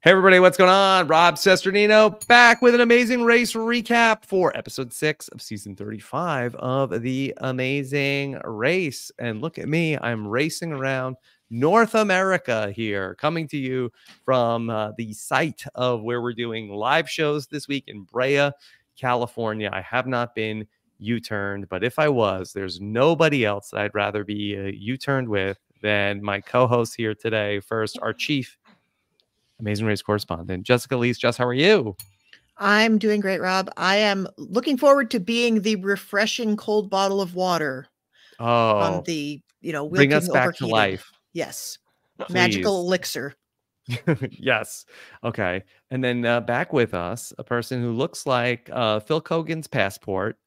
Hey everybody, what's going on? Rob Cesternino back with an amazing race recap for episode 6 of season 35 of The Amazing Race. And look at me, I'm racing around North America here, coming to you from the site of where we're doing live shows this week in Brea, California. I have not been U-turned, but if I was, there's nobody else that I'd rather be U-turned with than my co-host here today. First, our chief Amazing Race correspondent, Jessica Liese. Jess, how are you? I'm doing great, Rob. I am looking forward to being the refreshing cold bottle of water on the, wheel bring us kicking back to overheated. life. Yes. Please. Magical elixir. Yes. Okay. And then back with us, a person who looks like Phil Kogan's passport.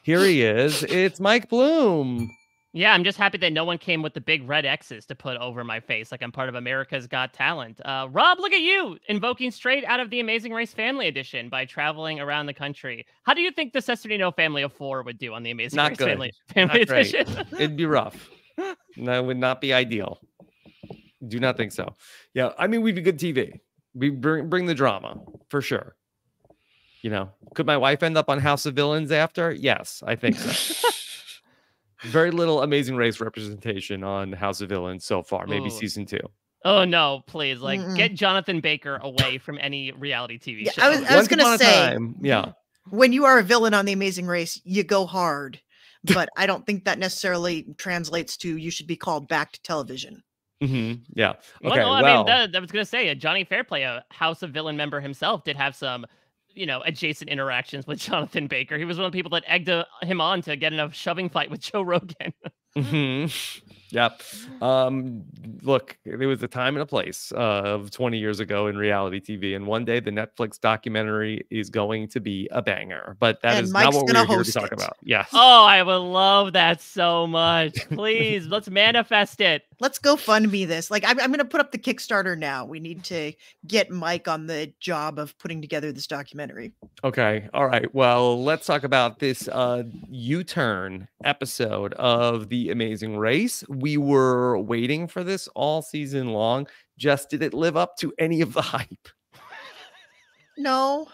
Here he is. It's Mike Bloom. Yeah, I'm just happy that no one came with the big red X's to put over my face like I'm part of America's Got Talent. Rob, look at you, invoking straight out of the Amazing Race Family Edition by traveling around the country. How do you think the Cesternino family of 4 would do on the Amazing Race Family Edition? It'd be rough. That would not be ideal. Do not think so. Yeah, I mean, we'd be good TV. We bring the drama, for sure. You know, could my wife end up on House of Villains after? Yes, I think so. Very little Amazing Race representation on House of Villains so far. Maybe season 2. Oh no, please! Get Jonathan Baker away from any reality TV show. I was going to say, yeah. When you are a villain on The Amazing Race, you go hard, but I don't think that necessarily translates to you should be called back to television. Mm-hmm. Yeah. Okay. Well, I mean, I was going to say, Johnny Fairplay, a House of Villain member himself, did have some, adjacent interactions with Jonathan Baker. He was one of the people that egged him on to get in a shoving fight with Joe Rogan. Mm-hmm. Yep. Look, there was a time and a place of 20 years ago in reality TV, and one day the Netflix documentary is going to be a banger. But that is not what we're here to talk about. Yes. Oh, I would love that so much. Please, let's manifest it. Let's go fund me this. Like, I'm going to put up the Kickstarter now. We need to get Mike on the job of putting together this documentary. Okay. All right. Well, let's talk about this U-turn episode of The Amazing Race. We were waiting for this all season long. Just did it live up to any of the hype? No.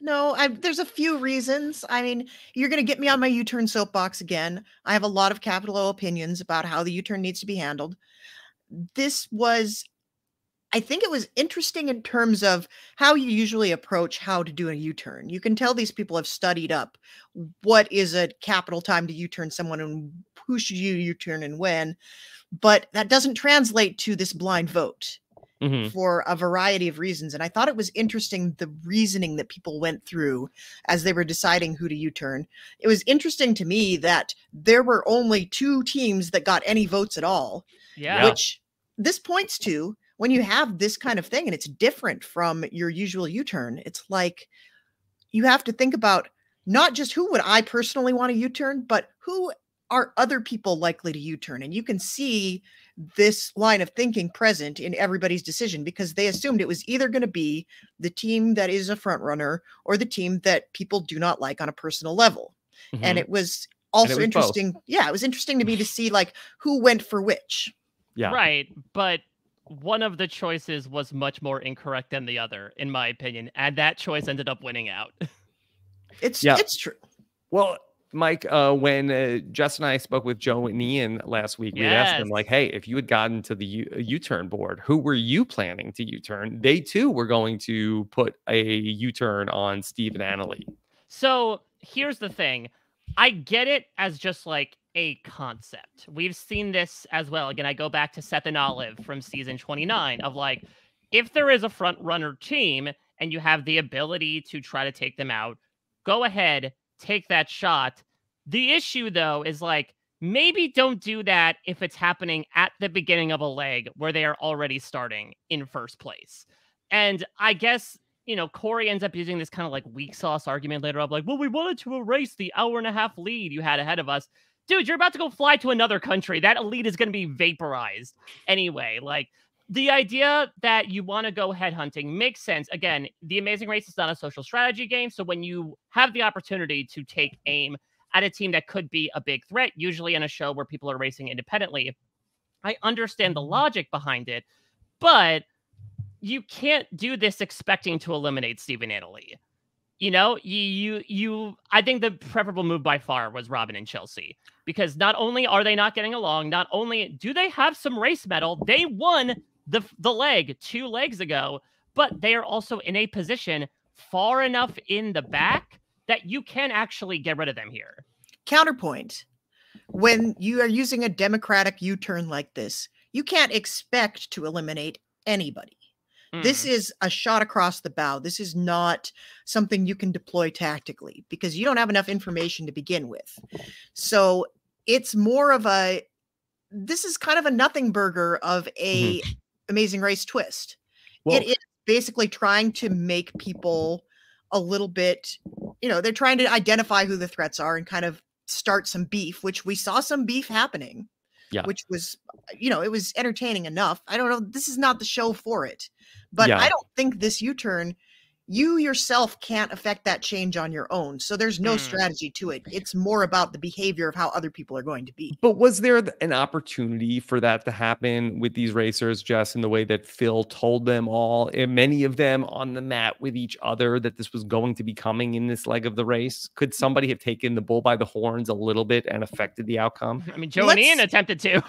There's a few reasons. I mean, you're going to get me on my U-turn soapbox again. I have a lot of capital O opinions about how the U-turn needs to be handled. I think it was interesting in terms of how you usually approach how to do a U-turn. You can tell these people have studied up what is a capital time to U-turn someone and who should you U-turn and when, but that doesn't translate to this blind vote. Mm-hmm. For a variety of reasons. And I thought it was interesting, the reasoning that people went through as they were deciding who to U-turn. It was interesting to me that there were only 2 teams that got any votes at all. Yeah. Which this points to when you have this kind of thing and it's different from your usual U-turn. It's like you have to think about not just who would I personally want to U-turn, but who are other people likely to U-turn? And you can see this line of thinking present in everybody's decision because they assumed it was either going to be the team that is a front runner or the team that people do not like on a personal level. Mm-hmm. And it was also interesting. Both. Yeah, it was interesting to me to see like who went for which. Yeah. Right. But one of the choices was much more incorrect than the other, in my opinion. And that choice ended up winning out. It's true. Well, Mike, when Jess and I spoke with Joe and Ian last week, we asked them, like, hey, if you had gotten to the U-turn board, who were you planning to U-turn? They, too, were going to put a U-turn on Steve and Annalie. So here's the thing. I get it as just like a concept. We've seen this as well. Again, I go back to Seth and Olive from season 29 of like, if there is a front runner team and you have the ability to try to take them out, go ahead, take that shot. The issue, though, is like, maybe don't do that if it's happening at the beginning of a leg where they are already starting in first place. And I guess, Corey ends up using this kind of like weak sauce argument later on, like, well, we wanted to erase the 1.5-hour lead you had ahead of us. Dude, you're about to go fly to another country. That lead is going to be vaporized anyway. Like, the idea that you want to go headhunting makes sense. Again, The Amazing Race is not a social strategy game. So when you have the opportunity to take aim at a team that could be a big threat, usually in a show where people are racing independently, I understand the logic behind it. But you can't do this expecting to eliminate Steven Annalee. You know, I think the preferable move by far was Robin and Chelsea, because not only are they not getting along, not only do they have some race mettle, they won the leg 2 legs ago, but they are also in a position far enough in the back that you can actually get rid of them here. Counterpoint. When you are using a democratic U-turn like this, you can't expect to eliminate anybody. This is a shot across the bow. This is not something you can deploy tactically because you don't have enough information to begin with. So it's more of this is kind of a nothing burger of a Amazing Race twist. Well, it is basically trying to make people a little bit, they're trying to identify who the threats are and kind of start some beef, which we saw some beef happening. Yeah. Which was, it was entertaining enough. I don't know. This is not the show for it. But I don't think this U-turn, you yourself can't affect that change on your own. So there's no strategy to it. It's more about the behavior of how other people are going to be. But was there an opportunity for that to happen with these racers, Jess, in the way that Phil told them all, and many of them on the mat with each other, that this was going to be coming in this leg of the race? Could somebody have taken the bull by the horns a little bit and affected the outcome? I mean, Joe and Ian attempted to.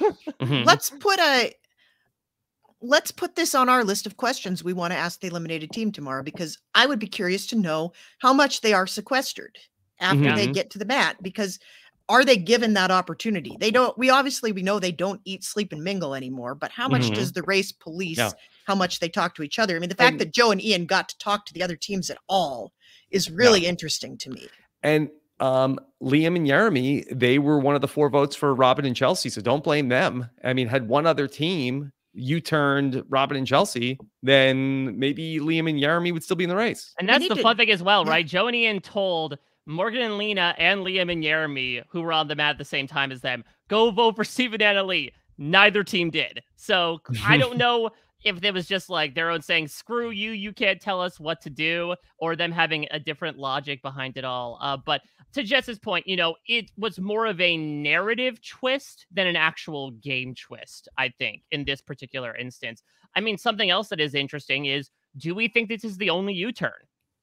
Let's put this on our list of questions we want to ask the eliminated team tomorrow, because I would be curious to know how much they are sequestered after they get to the mat, because are they given that opportunity? We know they don't eat, sleep, and mingle anymore, but how much does the race police how much they talk to each other? I mean, the fact that Joe and Ian got to talk to the other teams at all is really interesting to me. And Liam and Jeremy, they were one of the 4 votes for Robin and Chelsea, so don't blame them. I mean, had one other team U-turned Robin and Chelsea, then maybe Liam and Jeremy would still be in the race. And that's the fun thing as well, right? Joe and Ian told Morgan and Lena and Liam and Jeremy, who were on the mat at the same time as them, go vote for Steven Annalee. Neither team did. So I don't know if it was just like their own saying, screw you, you can't tell us what to do, or them having a different logic behind it all. But to Jess's point, it was more of a narrative twist than an actual game twist, I think, in this particular instance. I mean, something else that is interesting is, do we think this is the only U-turn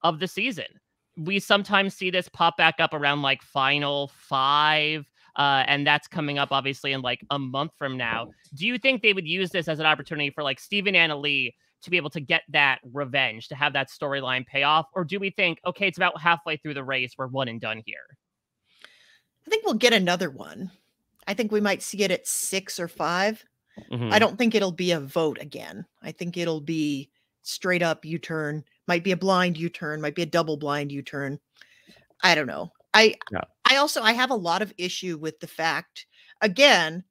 of the season? We sometimes see this pop back up around like final 5, and that's coming up obviously in like a month from now. Do you think they would use this as an opportunity for like Steven Annalee to be able to get that revenge, to have that storyline pay off? Or do we think, okay, it's about halfway through the race, we're one and done here? I think we'll get another one. I think we might see it at 6 or 5. I don't think it'll be a vote again. I think it'll be straight up U-turn. Might be a blind U-turn, might be a double blind U-turn. I don't know. I have a lot of issue with the fact, again,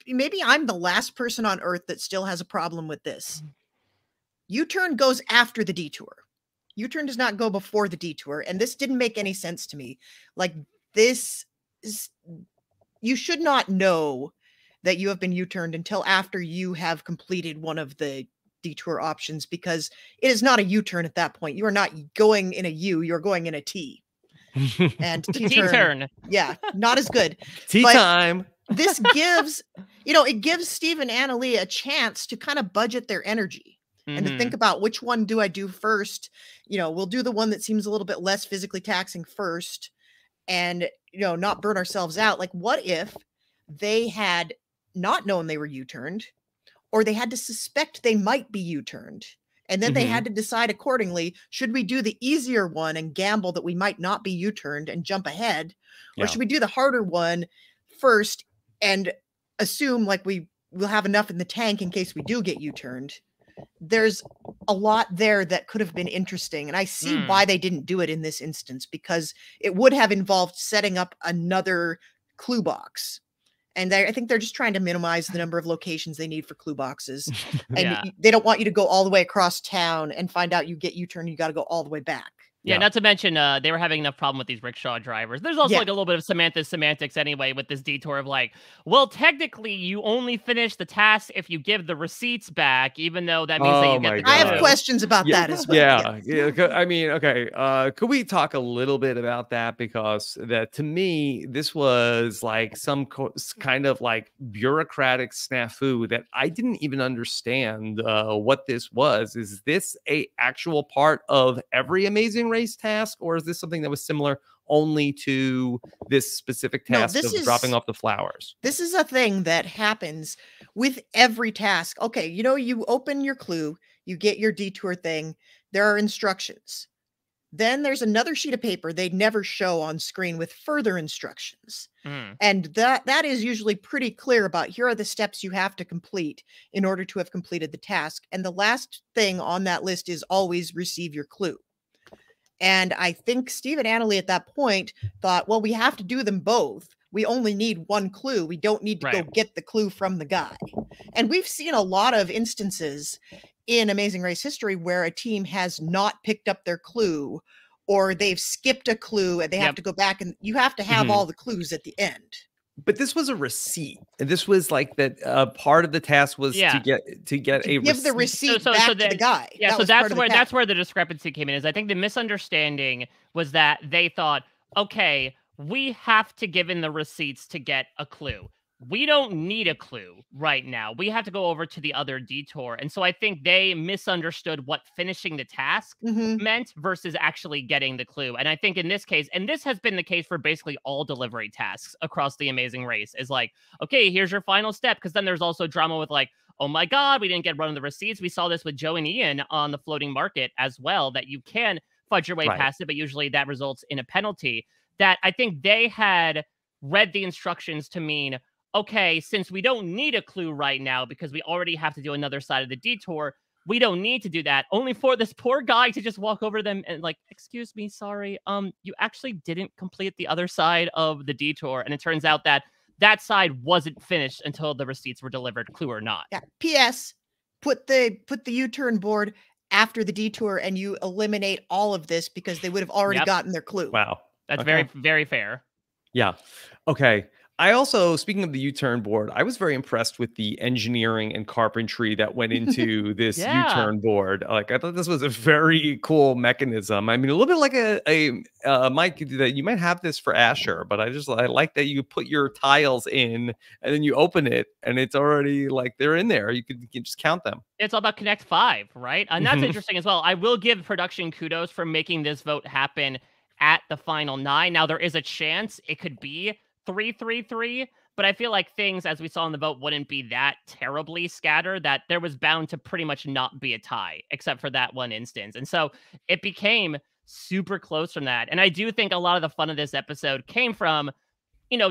maybe I'm the last person on earth that still has a problem with this. U-turn goes after the detour. U-turn does not go before the detour. And this didn't make any sense to me. Like, you should not know that you have been U-turned until after you have completed one of the detour options, because it is not a U-turn at that point. You are not going in a U, you're going in a T. And T-turn. Yeah, not as good. Time. This gives, it gives Steven and Annalee a chance to kind of budget their energy and to think about, which one do I do first? We'll do the one that seems a little bit less physically taxing first, and, not burn ourselves out. Like, what if they had not known they were U-turned, or they had to suspect they might be U-turned, and then they had to decide accordingly, should we do the easier one and gamble that we might not be U-turned and jump ahead, or should we do the harder one first and assume like we will have enough in the tank in case we do get U-turned? There's a lot there that could have been interesting, and I see why they didn't do it in this instance, because it would have involved setting up another clue box. And I think they're just trying to minimize the number of locations they need for clue boxes. And they don't want you to go all the way across town and find out you get U-turn, you got to go all the way back. Yeah, Yeah. not to mention they were having enough problem with these rickshaw drivers. There's also Yeah. like a little bit of semantics anyway with this detour of like, well, technically you only finish the task if you give the receipts back, even though that means that Oh you get my the I have clue. God. questions about Yeah, that as well. I mean, okay. Could we talk a little bit about that? Because that to me, this was like some kind of like bureaucratic snafu that I didn't even understand what this was. Is this a actual part of every Amazing Race task, or is this something that was similar only to this specific No, task of dropping off the flowers? this is a thing that happens with every task. Okay, you open your clue, you get your detour thing, there are instructions. Then there's another sheet of paper they never show on screen with further instructions. Mm. And that is usually pretty clear about here are the steps you have to complete in order to have completed the task. And the last thing on that list is always receive your clue. And I think Steve and Annalie at that point thought, well, we have to do them both. We only need one clue. We don't need to go Right. get the clue from the guy. And we've seen a lot of instances in Amazing Race history where a team has not picked up their clue or they've skipped a clue and they have Yep. to go back, and you have to have Mhm. all the clues at the end. But this was a receipt, and this was like that. Part of the task was Yeah. to get a Give the receipt. receipt back to the then, guy. yeah, That so was part of the that's task. where the discrepancy came in. Is I think the misunderstanding was that they thought, okay, we have to give in the receipts to get a clue. We don't need a clue right now. We have to go over to the other detour. And so I think they misunderstood what finishing the task Mhm. meant versus actually getting the clue. And I think in this case, and this has been the case for basically all delivery tasks across the Amazing Race, is like, okay, here's your final step. Because then there's also drama with like, oh my God, we didn't get one of the receipts. We saw this with Joe and Ian on the floating market as well, that you can fudge your way Right. past it, but usually that results in a penalty. That I think they had read the instructions to mean, okay, since we don't need a clue right now because we already have to do another side of the detour, we don't need to do that. Only for this poor guy to just walk over to them and like, excuse me, sorry, you actually didn't complete the other side of the detour. And it turns out that that side wasn't finished until the receipts were delivered, clue or not. Yeah. P.S. Put the U-turn board after the detour, and you eliminate all of this because they would have already Yep. gotten their clue. Wow. That's Okay. very, very fair. Yeah. Okay. I also, speaking of the U-turn board, I was very impressed with the engineering and carpentry that went into this Yeah. U-turn board. Like, I thought this was a very cool mechanism. I mean, a little bit like Mike, that you might have this for Asher, but I like that you put your tiles in and then you open it and it's already like they're in there. You can just count them. It's all about Connect 5, right? And that's Mhm. interesting as well. I will give production kudos for making this vote happen at the final 9. Now, there is a chance it could be 3-3-3, but I feel like things, as we saw in the vote, wouldn't be that terribly scattered, that there was bound to pretty much not be a tie, except for that one instance. And so it became super close from that. And I do think a lot of the fun of this episode came from,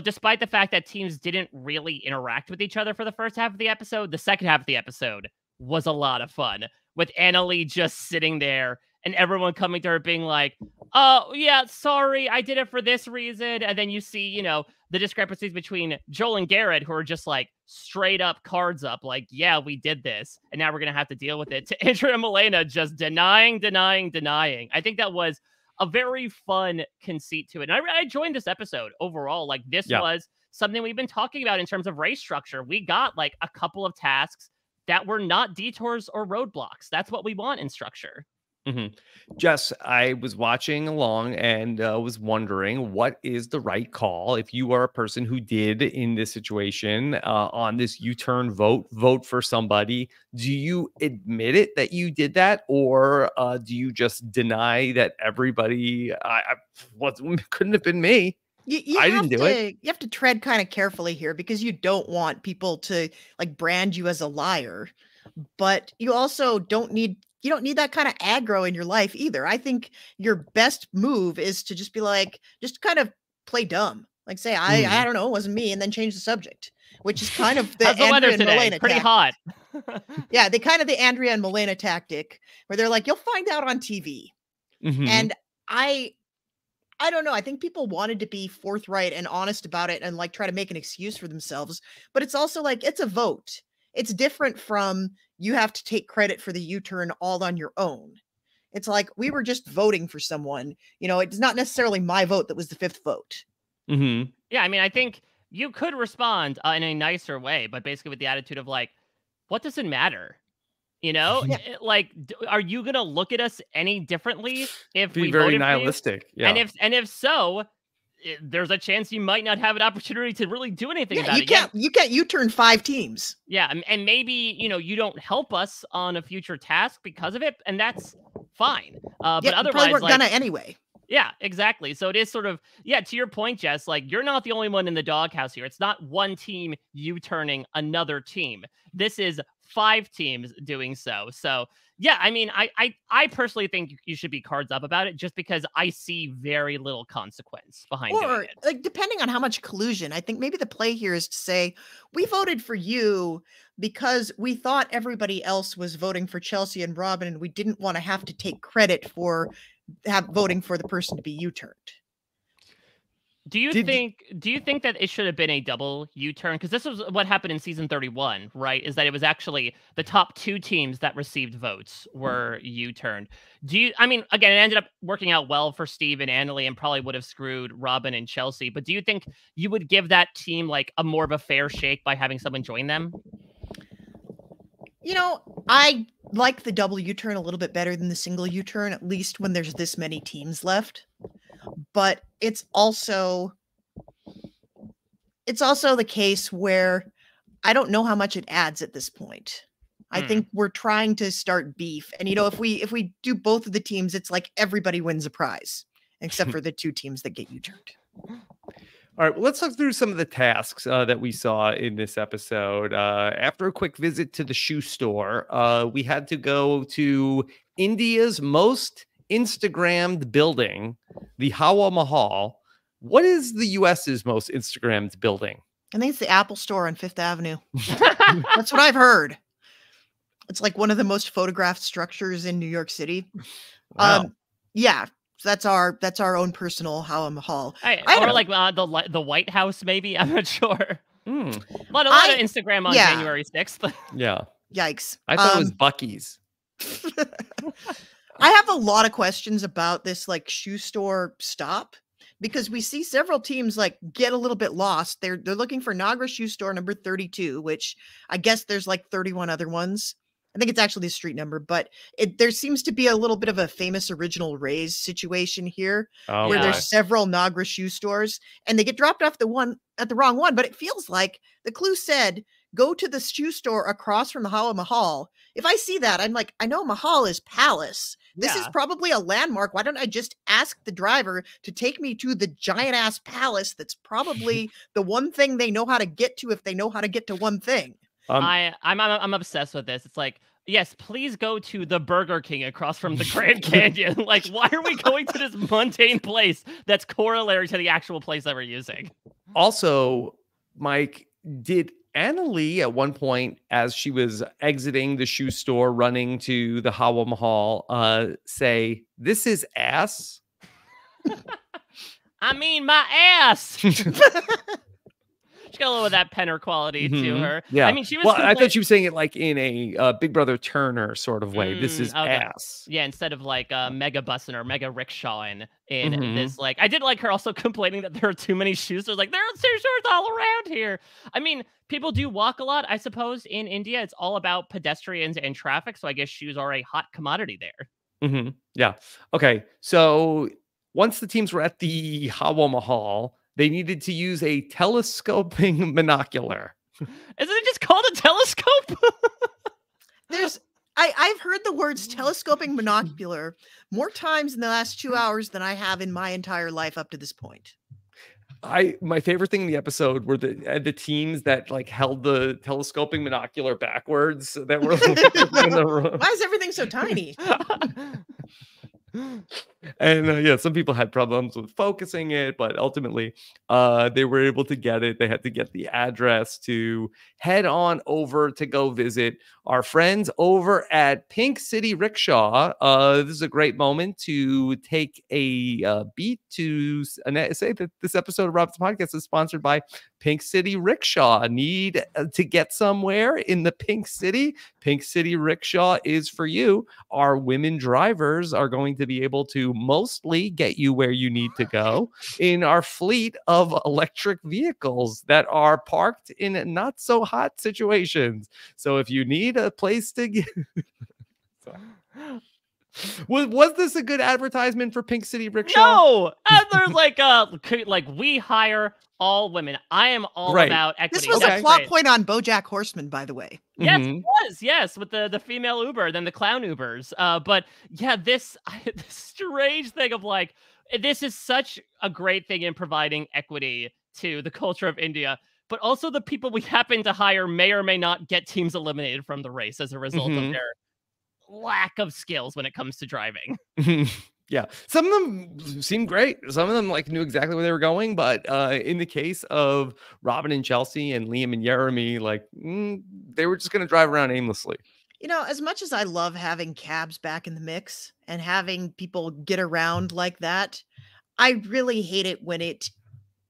despite the fact that teams didn't really interact with each other for the first half of the episode, the second half of the episode was a lot of fun, with Annalie just sitting there and everyone coming to her being like, oh, yeah, sorry, I did it for this reason. And then you see, the discrepancies between Joel and Garrett, who are just like straight up cards up, like, yeah, we did this, and now we're going to have to deal with it, to Andrea and Milena just denying. I think that was a very fun conceit to it. And I joined this episode overall. Like, this was something we've been talking about in terms of race structure. We got like a couple of tasks that were not detours or roadblocks. That's what we want in structure. Mm-hmm. Jess, I was watching along and was wondering, what is the right call if you are a person who did in this situation on this U-turn vote for somebody? Do you admit it that you did that, or do you just deny that everybody couldn't have been me? I didn't do it. You have to tread kind of carefully here because you don't want people to like brand you as a liar, but you also don't need that kind of aggro in your life either. I think your best move is to just be like, just kind of play dumb. Like say, I don't know, it wasn't me, and then change the subject, which is kind of the How's the Andrea weather and today? Milena Pretty tactic. hot. Yeah, the Andrea and Milena tactic where they're like, you'll find out on TV. Mhm. And I don't know. I think people wanted to be forthright and honest about it and like try to make an excuse for themselves. But it's also like, it's a vote. It's different from you have to take credit for the U-turn all on your own. It's like we were just voting for someone. You know, it's not necessarily my vote that was the 5th vote. Mm-hmm. Yeah, I mean, I think you could respond in a nicer way, but basically with the attitude of like, what does it matter? You know, Yeah. like, are you gonna look at us any differently if Be we very voted for you? nihilistic. Yeah. And if so, there's a chance you might not have an opportunity to really do anything Yeah, about you it. can't you can't U-turn 5 teams. Yeah, and maybe, you know, you don't help us on a future task because of it, and that's fine. But Yeah, you otherwise, probably weren't like, gonna anyway. yeah, exactly. So it is sort of, yeah, to your point, Jess, like, you're not the only one in the doghouse here. It's not one team U-turning another team. This is 5 teams doing so. So yeah, I mean, I personally think you should be cards up about it, just because I see very little consequence behind doing Or it. like depending on how much collusion, I think maybe the play here is to say, we voted for you because we thought everybody else was voting for Chelsea and Robin, and we didn't want to have to take credit for voting for the person to be U-turned. Do you think that it should have been a double U-turn? Because this was what happened in season 31, right? Is that it was actually the top 2 teams that received votes were U-turned. I mean, again, it ended up working out well for Steve and Annalie, and probably would have screwed Robin and Chelsea. But do you think you would give that team like a more of a fair shake by having someone join them? You know, I like the double U-turn a little bit better than the single U-turn, at least when there's this many teams left. But it's also the case where I don't know how much it adds at this point. I think we're trying to start beef. And, you know, if we do both of the teams, it's like everybody wins a prize, except for the 2 teams that get U-turned. All right, well, let's look through some of the tasks that we saw in this episode. After a quick visit to the shoe store, we had to go to India's most Instagrammed building, the Hawa Mahal. What is the US's most Instagrammed building? I think it's the Apple Store on 5th Avenue. That's what I've heard. It's like one of the most photographed structures in New York City. Wow. Yeah, so that's our own personal Hawa Mahal. Or like the White House, maybe. I'm not sure. Hmm. A lot of Instagram on January 6th. Yeah. Yikes. I thought it was Buc-ee's. I have a lot of questions about this like shoe store stop, because we see several teams like get a little bit lost. They're looking for Nagra shoe store number 32, which I guess there's like 31 other ones. I think it's actually the street number, but there seems to be a little bit of a famous original Rays situation here, where there's several Nagra shoe stores and they get dropped off at the wrong one. But it feels like the clue said, go to the shoe store across from the Hawa Mahal. If I see that, I'm like, I know Mahal is Palace. This is probably a landmark. Why don't I just ask the driver to take me to the giant ass palace? That's probably the one thing they know how to get to, if they know how to get to one thing. I'm obsessed with this. It's like, yes, please go to the Burger King across from the Grand Canyon. Like, why are we going to this mundane place that's corollary to the actual place that we're using? Also, Mike, did Annalie at one point, as she was exiting the shoe store, running to the Hawa Mahal, say, "This is ass"? I mean, my ass. She got a little of that Penner quality to her. Yeah. I mean, she was. Well, I thought she was saying it like in a Big Brother Turner sort of way. This is ass. Yeah, instead of like mega bussing or mega rickshawing in this. Like, I did like her also complaining that there are too many shoes. There's like, there are shoe stores all around here. I mean, people do walk a lot, I suppose. In India, it's all about pedestrians and traffic. So I guess shoes are a hot commodity there. Yeah. Okay. So once the teams were at the Hawa Mahal, they needed to use a telescoping binocular. Isn't it just called a telescope? I've heard the words telescoping binocular more times in the last 2 hours than I have in my entire life up to this point. My favorite thing in the episode were the teams that like held the telescoping binocular backwards, that were in the room. Why is everything so tiny? And yeah, some people had problems with focusing it, but ultimately they were able to get it. They had to get the address to head on over to go visit our friends over at Pink City Rickshaw. This is a great moment to take a beat to say that this episode of Rob's Podcast is sponsored by Pink City Rickshaw. Need to get somewhere in the Pink City? Pink City Rickshaw is for you. Our women drivers are going to be able to mostly get you where you need to go in our fleet of electric vehicles that are parked in not so hot situations. So if you need a place to get was this a good advertisement for Pink City Rickshaw? No, there's like we hire all women. I am all about equity. This was a plot point on BoJack Horseman, by the way. Yes, it was. Yes, with the female Uber, then the clown Ubers. But yeah, this strange thing of like, this is such a great thing in providing equity to the culture of India. But also the people we happen to hire may or may not get teams eliminated from the race as a result of their lack of skills when it comes to driving. Yeah, some of them seemed great. Some of them like knew exactly where they were going. But in the case of Robin and Chelsea and Liam and Jeremy, like they were just going to drive around aimlessly. You know, as much as I love having cabs back in the mix and having people get around like that, I really hate it when it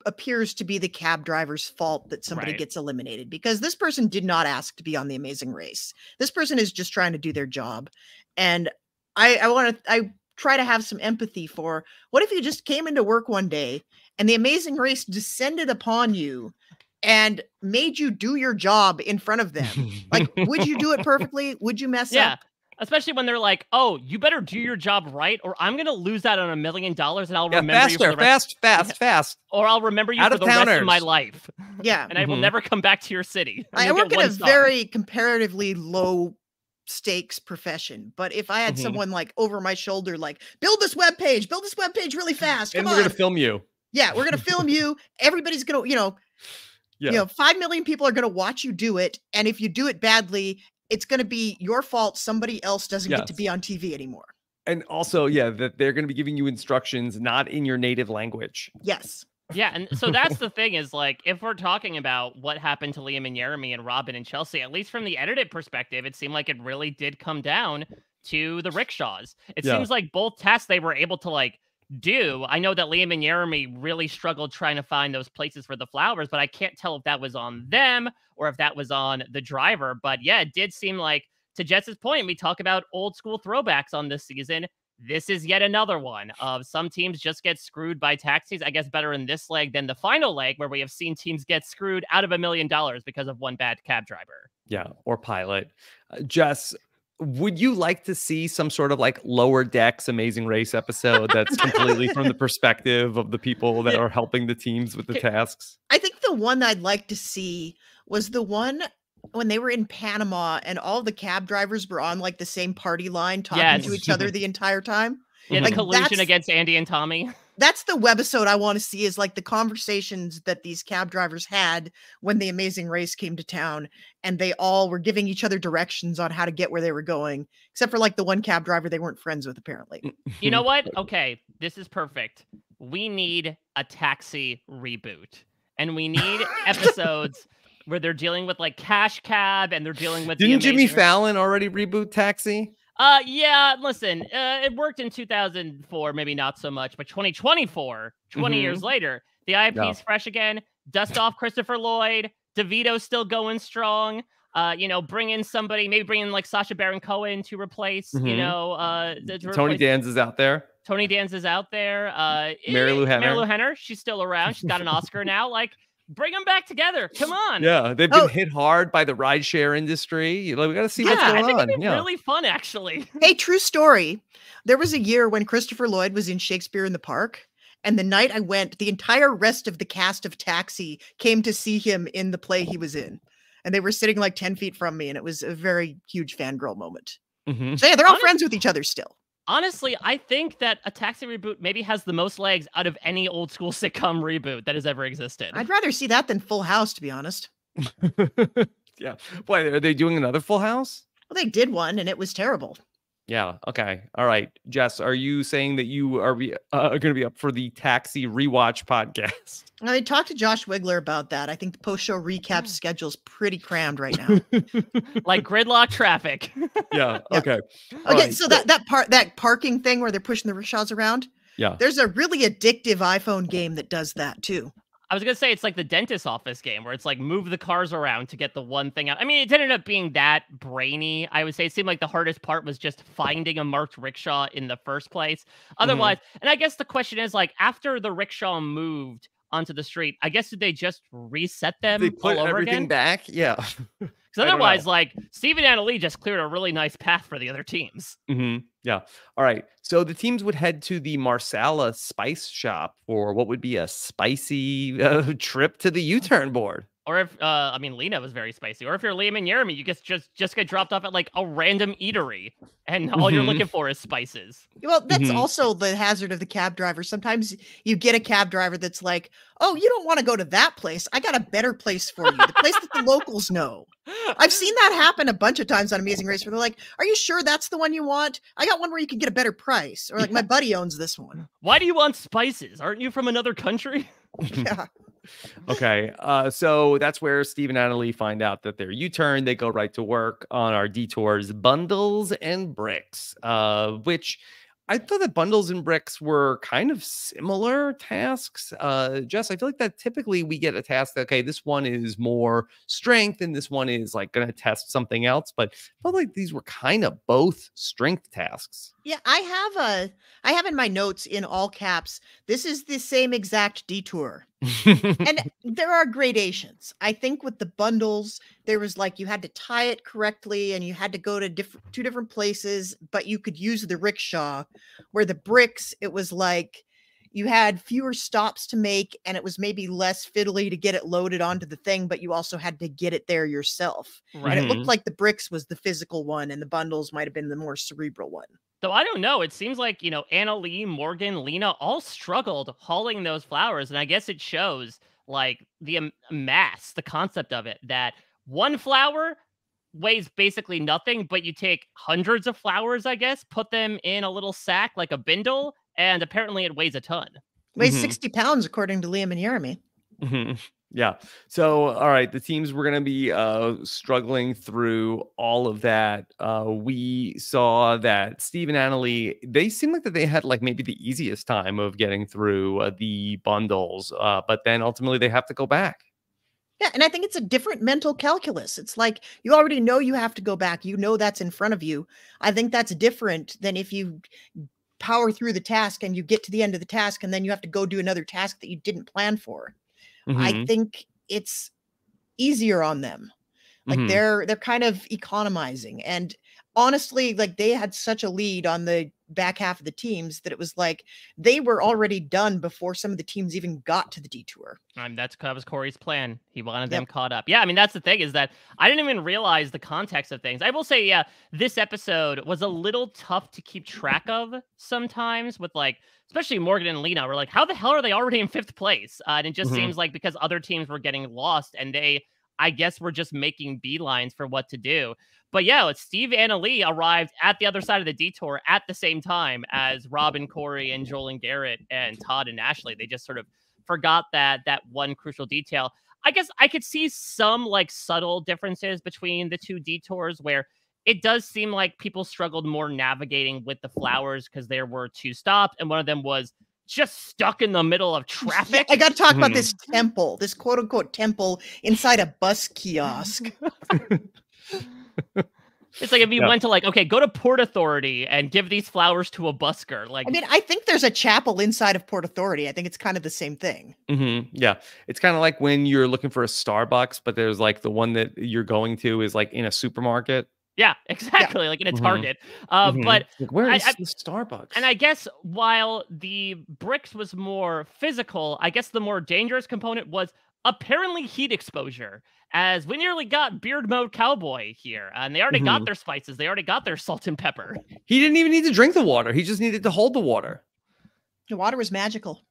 appears to be the cab driver's fault that somebody gets eliminated, because this person did not ask to be on The Amazing Race. This person is just trying to do their job. And I try to have some empathy for, what if you just came into work one day and The Amazing Race descended upon you and made you do your job in front of them? Like, would you do it perfectly? Would you mess up? Especially when they're like, "Oh, you better do your job right, or I'm gonna lose out on $1 million, and I'll remember you for the rest." Fast. Or I'll remember you for the rest of my life. Yeah, and I will never come back to your city. I work in a very comparatively low stakes profession, but if I had someone like over my shoulder, like, build this web page really fast, and we're gonna film you. Yeah, we're gonna film you. Everybody's gonna, 5 million people are gonna watch you do it, and if you do it badly, it's going to be your fault. Somebody else doesn't get to be on TV anymore. And also, that they're going to be giving you instructions not in your native language. Yes. Yeah, and so that's the thing is, like, if we're talking about what happened to Liam and Jeremy and Robin and Chelsea, at least from the edited perspective, it seemed like it really did come down to the rickshaws. It seems like both tests they were able to, like, do. I know that Liam and Jeremy really struggled trying to find those places for the flowers, but I can't tell if that was on them or if that was on the driver. But yeah, it did seem like, to Jess's point, we talk about old school throwbacks on this season. This is yet another one of some teams just get screwed by taxis. I guess better in this leg than the final leg, where we have seen teams get screwed out of $1 million because of one bad cab driver. Yeah, or pilot. Jess, would you like to see some sort of like Lower Decks Amazing Race episode that's completely from the perspective of the people that are helping the teams with the tasks? I think the one I'd like to see was the one when they were in Panama and all the cab drivers were on like the same party line talking to each other the entire time. Yeah, the collusion against Andy and Tommy. That's the webisode I want to see, is like the conversations that these cab drivers had when the Amazing Race came to town, and they all were giving each other directions on how to get where they were going, except for like the one cab driver they weren't friends with, apparently. You know what? Okay, this is perfect. We need a taxi reboot, and we need episodes where they're dealing with like Cash Cab, and they're dealing with Didn't Jimmy Fallon already reboot Taxi? Yeah, listen, it worked in 2004, maybe not so much, but 2024, 20 years later, the IP's fresh again. Dust off Christopher Lloyd. DeVito's still going strong. Bring in somebody, maybe bring in like Sacha Baron Cohen to replace, Tony Danza is out there. Tony Danza is out there. Mary Lou Henner, she's still around. She's got an Oscar now. Like, bring them back together. Come on. Yeah, they've been hit hard by the rideshare industry. We got to see what's going on. I think it'd be really fun, actually. Hey, true story. There was a year when Christopher Lloyd was in Shakespeare in the Park, and the night I went, the entire rest of the cast of Taxi came to see him in the play he was in. And they were sitting like 10 feet from me, and it was a very huge fangirl moment. So yeah, they're all friends with each other still. Honestly, I think that a Taxi reboot maybe has the most legs out of any old school sitcom reboot that has ever existed. I'd rather see that than Full House, to be honest. Yeah. Why, are they doing another Full House? Well, they did one, and it was terrible. Yeah. Okay. All right. Jess, are you saying that you are going to be up for the Taxi rewatch podcast? I talked to Josh Wigler about that. I think the post-show recap schedule's pretty crammed right now. Like gridlock traffic. Yeah. Yeah. Okay. Okay, right, so that parking thing where they're pushing the rickshaws around, Yeah. there's a really addictive iPhone game that does that too. I was gonna say it's like the dentist office game where it's like move the cars around to get the one thing out. I mean, it ended up being that brainy. I would say it seemed like the hardest part was just finding a marked rickshaw in the first place. Otherwise, and I guess the question is like after the rickshaw moved onto the street, I guess did they just reset them They put all over everything again? back. Yeah. Because otherwise, like Steve and Anna Lee just cleared a really nice path for the other teams. Yeah. All right. So the teams would head to the Marsala Spice Shop for what would be a spicy trip to the U-turn board. Or if I mean Lena was very spicy. Or if you're Liam and Jeremy, you just get dropped off at like a random eatery, and all you're looking for is spices. Well, that's also the hazard of the cab driver. Sometimes you get a cab driver that's like, "Oh, you don't want to go to that place. I got a better place for you. The place that the locals know." I've seen that happen a bunch of times on Amazing Race where they're like, "Are you sure that's the one you want? I got one where you can get a better price." Or like, "My buddy owns this one." Why do you want spices? Aren't you from another country? Yeah. Okay. So that's where Steve and Annalie find out that they're U-turn. They go right to work on our detours, bundles and bricks, which I thought that bundles and bricks were kind of similar tasks. Jess, I feel like that typically we get a task that, okay, this one is more strength and this one is like going to test something else. But I felt like these were kind of both strength tasks. Yeah, I have in my notes in all caps, this is the same exact detour. And there are gradations. I think with the bundles, there was like you had to tie it correctly and you had to go to two different places, but you could use the rickshaw. Where the bricks, it was like you had fewer stops to make and it was maybe less fiddly to get it loaded onto the thing, but you also had to get it there yourself. Right. And it looked like the bricks was the physical one and the bundles might have been the more cerebral one. Though I don't know. It seems like, Anna Lee, Morgan, Lena all struggled hauling those flowers. And I guess it shows like the mass, the concept of it, that one flower weighs basically nothing, but you take hundreds of flowers, I guess, put them in a little sack like a bindle, and apparently it weighs a ton. Weighs 60 pounds, according to Liam and Jeremy. Yeah. So, all right, the teams were going to be struggling through all of that. We saw that Steve and Annalie, they seemed like that they had like maybe the easiest time of getting through the bundles, but then ultimately they have to go back. Yeah, and I think it's a different mental calculus. It's like you already know you have to go back. You know that's in front of you. I think that's different than if you power through the task and you get to the end of the task and then you have to go do another task that you didn't plan for. I think it's easier on them. Like they're kind of economizing. And honestly, like they had such a lead on the back half of the teams that it was like they were already done before some of the teams even got to the detour. That was Corey's plan. He wanted them caught up. Yeah, I mean, that's the thing is that I didn't even realize the context of things. I will say, yeah, this episode was a little tough to keep track of sometimes with like, especially Morgan and Lena were like, how the hell are they already in 5th place? And it just seems like because other teams were getting lost and they, I guess, were just making beelines for what to do. But yeah, Steve and Anna Lee arrived at the other side of the detour at the same time as Rob and Corey and Joel and Garrett and Todd and Ashley. They just sort of forgot that one crucial detail. I guess I could see some like subtle differences between the two detours where it does seem like people struggled more navigating with the flowers because there were 2 stops and one of them was just stuck in the middle of traffic. Yeah, I got to talk about this temple, this quote unquote temple inside a bus kiosk. It's like if you went to like, okay, go to Port Authority and give these flowers to a busker. Like, I mean, I think there's a chapel inside of Port Authority. I think it's kind of the same thing. Yeah. It's kind of like when you're looking for a Starbucks, but there's like the one that you're going to is like in a supermarket. Yeah, exactly. Like in a Target. But like, where is the Starbucks? And I guess while the bricks was more physical, I guess the more dangerous component was apparently heat exposure, as we nearly got beard mode cowboy here, and they already got their spices. They already got their salt and pepper. He didn't even need to drink the water. He just needed to hold the water. The water was magical.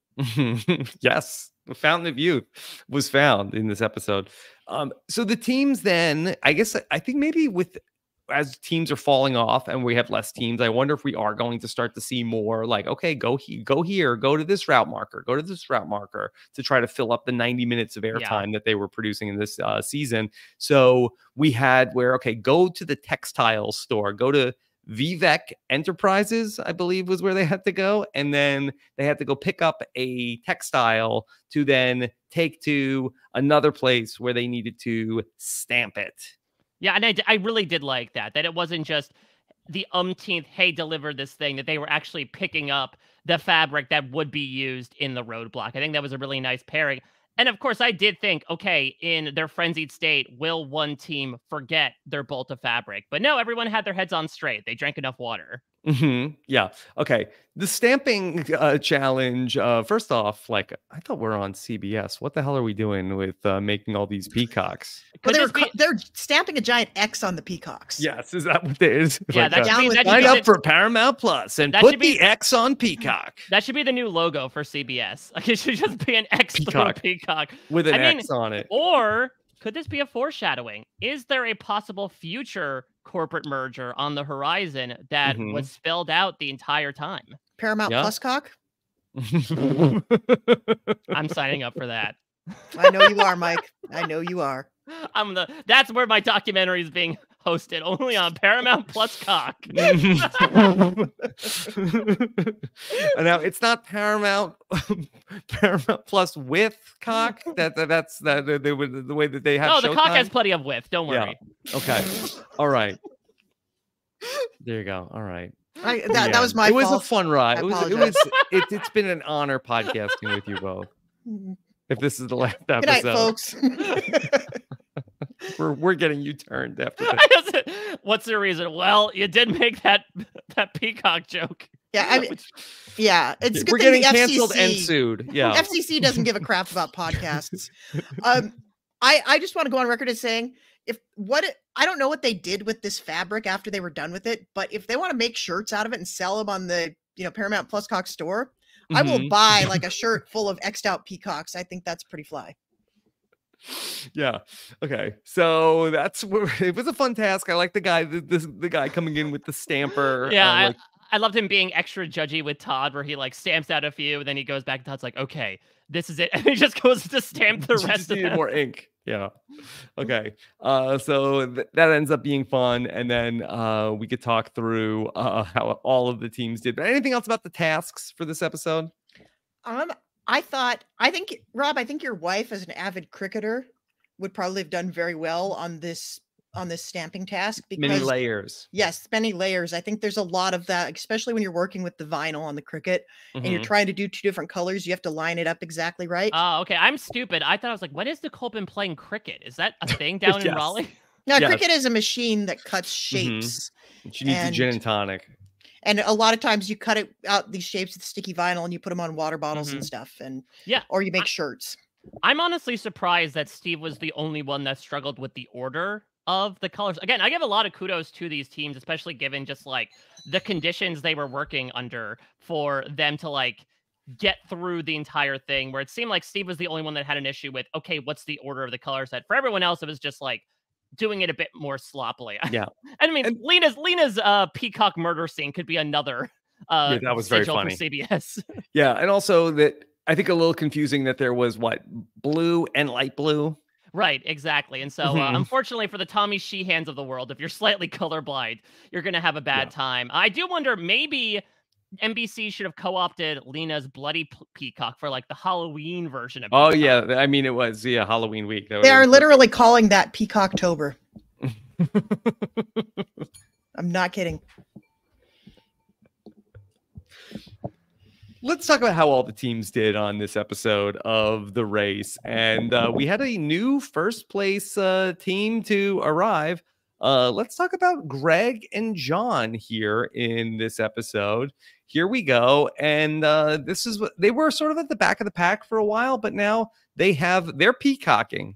Yes. The fountain of youth was found in this episode. So the teams then, I think maybe with as teams are falling off and we have less teams, I wonder if we are going to start to see more like, okay, go here, go to this route marker, go to this route marker to try to fill up the 90 minutes of airtime that they were producing in this season. So we had where, okay, go to the textile store, go to Vivek Enterprises, I believe was where they had to go. And then they had to go pick up a textile to then take to another place where they needed to stamp it. Yeah, and I really did like that it wasn't just the umpteenth, hey, deliver this thing, that they were actually picking up the fabric that would be used in the roadblock. I think that was a really nice pairing. And of course, I did think, okay, in their frenzied state, will one team forget their bolt of fabric? But no, everyone had their heads on straight. They drank enough water. Yeah. Okay. The stamping challenge. First off, like I thought we're on CBS. What the hell are we doing with making all these peacocks? Well, they're stamping a giant X on the peacocks. Yes, is that what it is? Yeah, like, sign up for Paramount Plus and put the X on Peacock. That should be the new logo for CBS. Like it should just be an X peacock with an X on it. Or could this be a foreshadowing? Is there a possible future corporate merger on the horizon that was spelled out the entire time? Paramount Plus cock? I'm signing up for that. I know you are, Mike. I know you are. That's where my documentary is being hosted, only on Paramount Plus cock. Now it's not Paramount Plus with cock. That's the way that they have. No, the cock has plenty of width. Don't worry. Yeah. Okay. All right. There you go. All right. That was my fault. It was a fun ride. It's been an honor podcasting with you both. If this is the last episode. Good night, folks. We're getting you turned after that. What's the reason? Well, you did make that peacock joke. Yeah, it's good. We're getting canceled and sued. Yeah, FCC doesn't give a crap about podcasts. I just want to go on record as saying I don't know what they did with this fabric after they were done with it, but if they want to make shirts out of it and sell them on the Paramount Plus cock store, I will buy like a shirt full of X'd out peacocks. I think that's pretty fly. Yeah. Okay. So it was a fun task. I like the guy coming in with the stamper. Yeah. I loved him being extra judgy with Todd, where he like stamps out a few, and then he goes back to Todd's like, okay, this is it. And he just goes to stamp the rest of them. More ink. Yeah. Okay. So that ends up being fun. And then we could talk through how all of the teams did. But anything else about the tasks for this episode? Rob, I think your wife as an avid cricketer would probably have done very well on this stamping task, because many layers. Yes, many layers. I think there's a lot of that, especially when you're working with the vinyl on the cricket and you're trying to do two different colors. You have to line it up exactly right. Oh, okay. I'm stupid. I thought I was like, when has Nicole been playing cricket? Is that a thing down in Raleigh? No, cricket is a machine that cuts shapes. She needs a gin and tonic. And a lot of times you cut out these shapes with sticky vinyl and you put them on water bottles and stuff. And or you make shirts. I'm honestly surprised that Steve was the only one that struggled with the order of the colors. Again, I give a lot of kudos to these teams, especially given just like the conditions they were working under for them to like get through the entire thing, where it seemed like Steve was the only one that had an issue with, okay, what's the order of the color set? For everyone else, it was just like doing it a bit more sloppily. Yeah. I mean, Lena's peacock murder scene could be another that was very funny for CBS. Yeah. And also that I think a little confusing that there was blue and light blue. Right, exactly. And so unfortunately for the Tommy Sheehans of the world, if you're slightly colorblind, you're going to have a bad time. I do wonder, maybe NBC should have co-opted Lena's bloody peacock for like the Halloween version of Peacock. Yeah. I mean, it was Halloween week. They are literally calling that Peacocktober. I'm not kidding. Let's talk about how all the teams did on this episode of the race. And we had a new first place team to arrive. Let's talk about Greg and John here in this episode. Here we go. And this is what they were sort of at the back of the pack for a while, but now they're peacocking.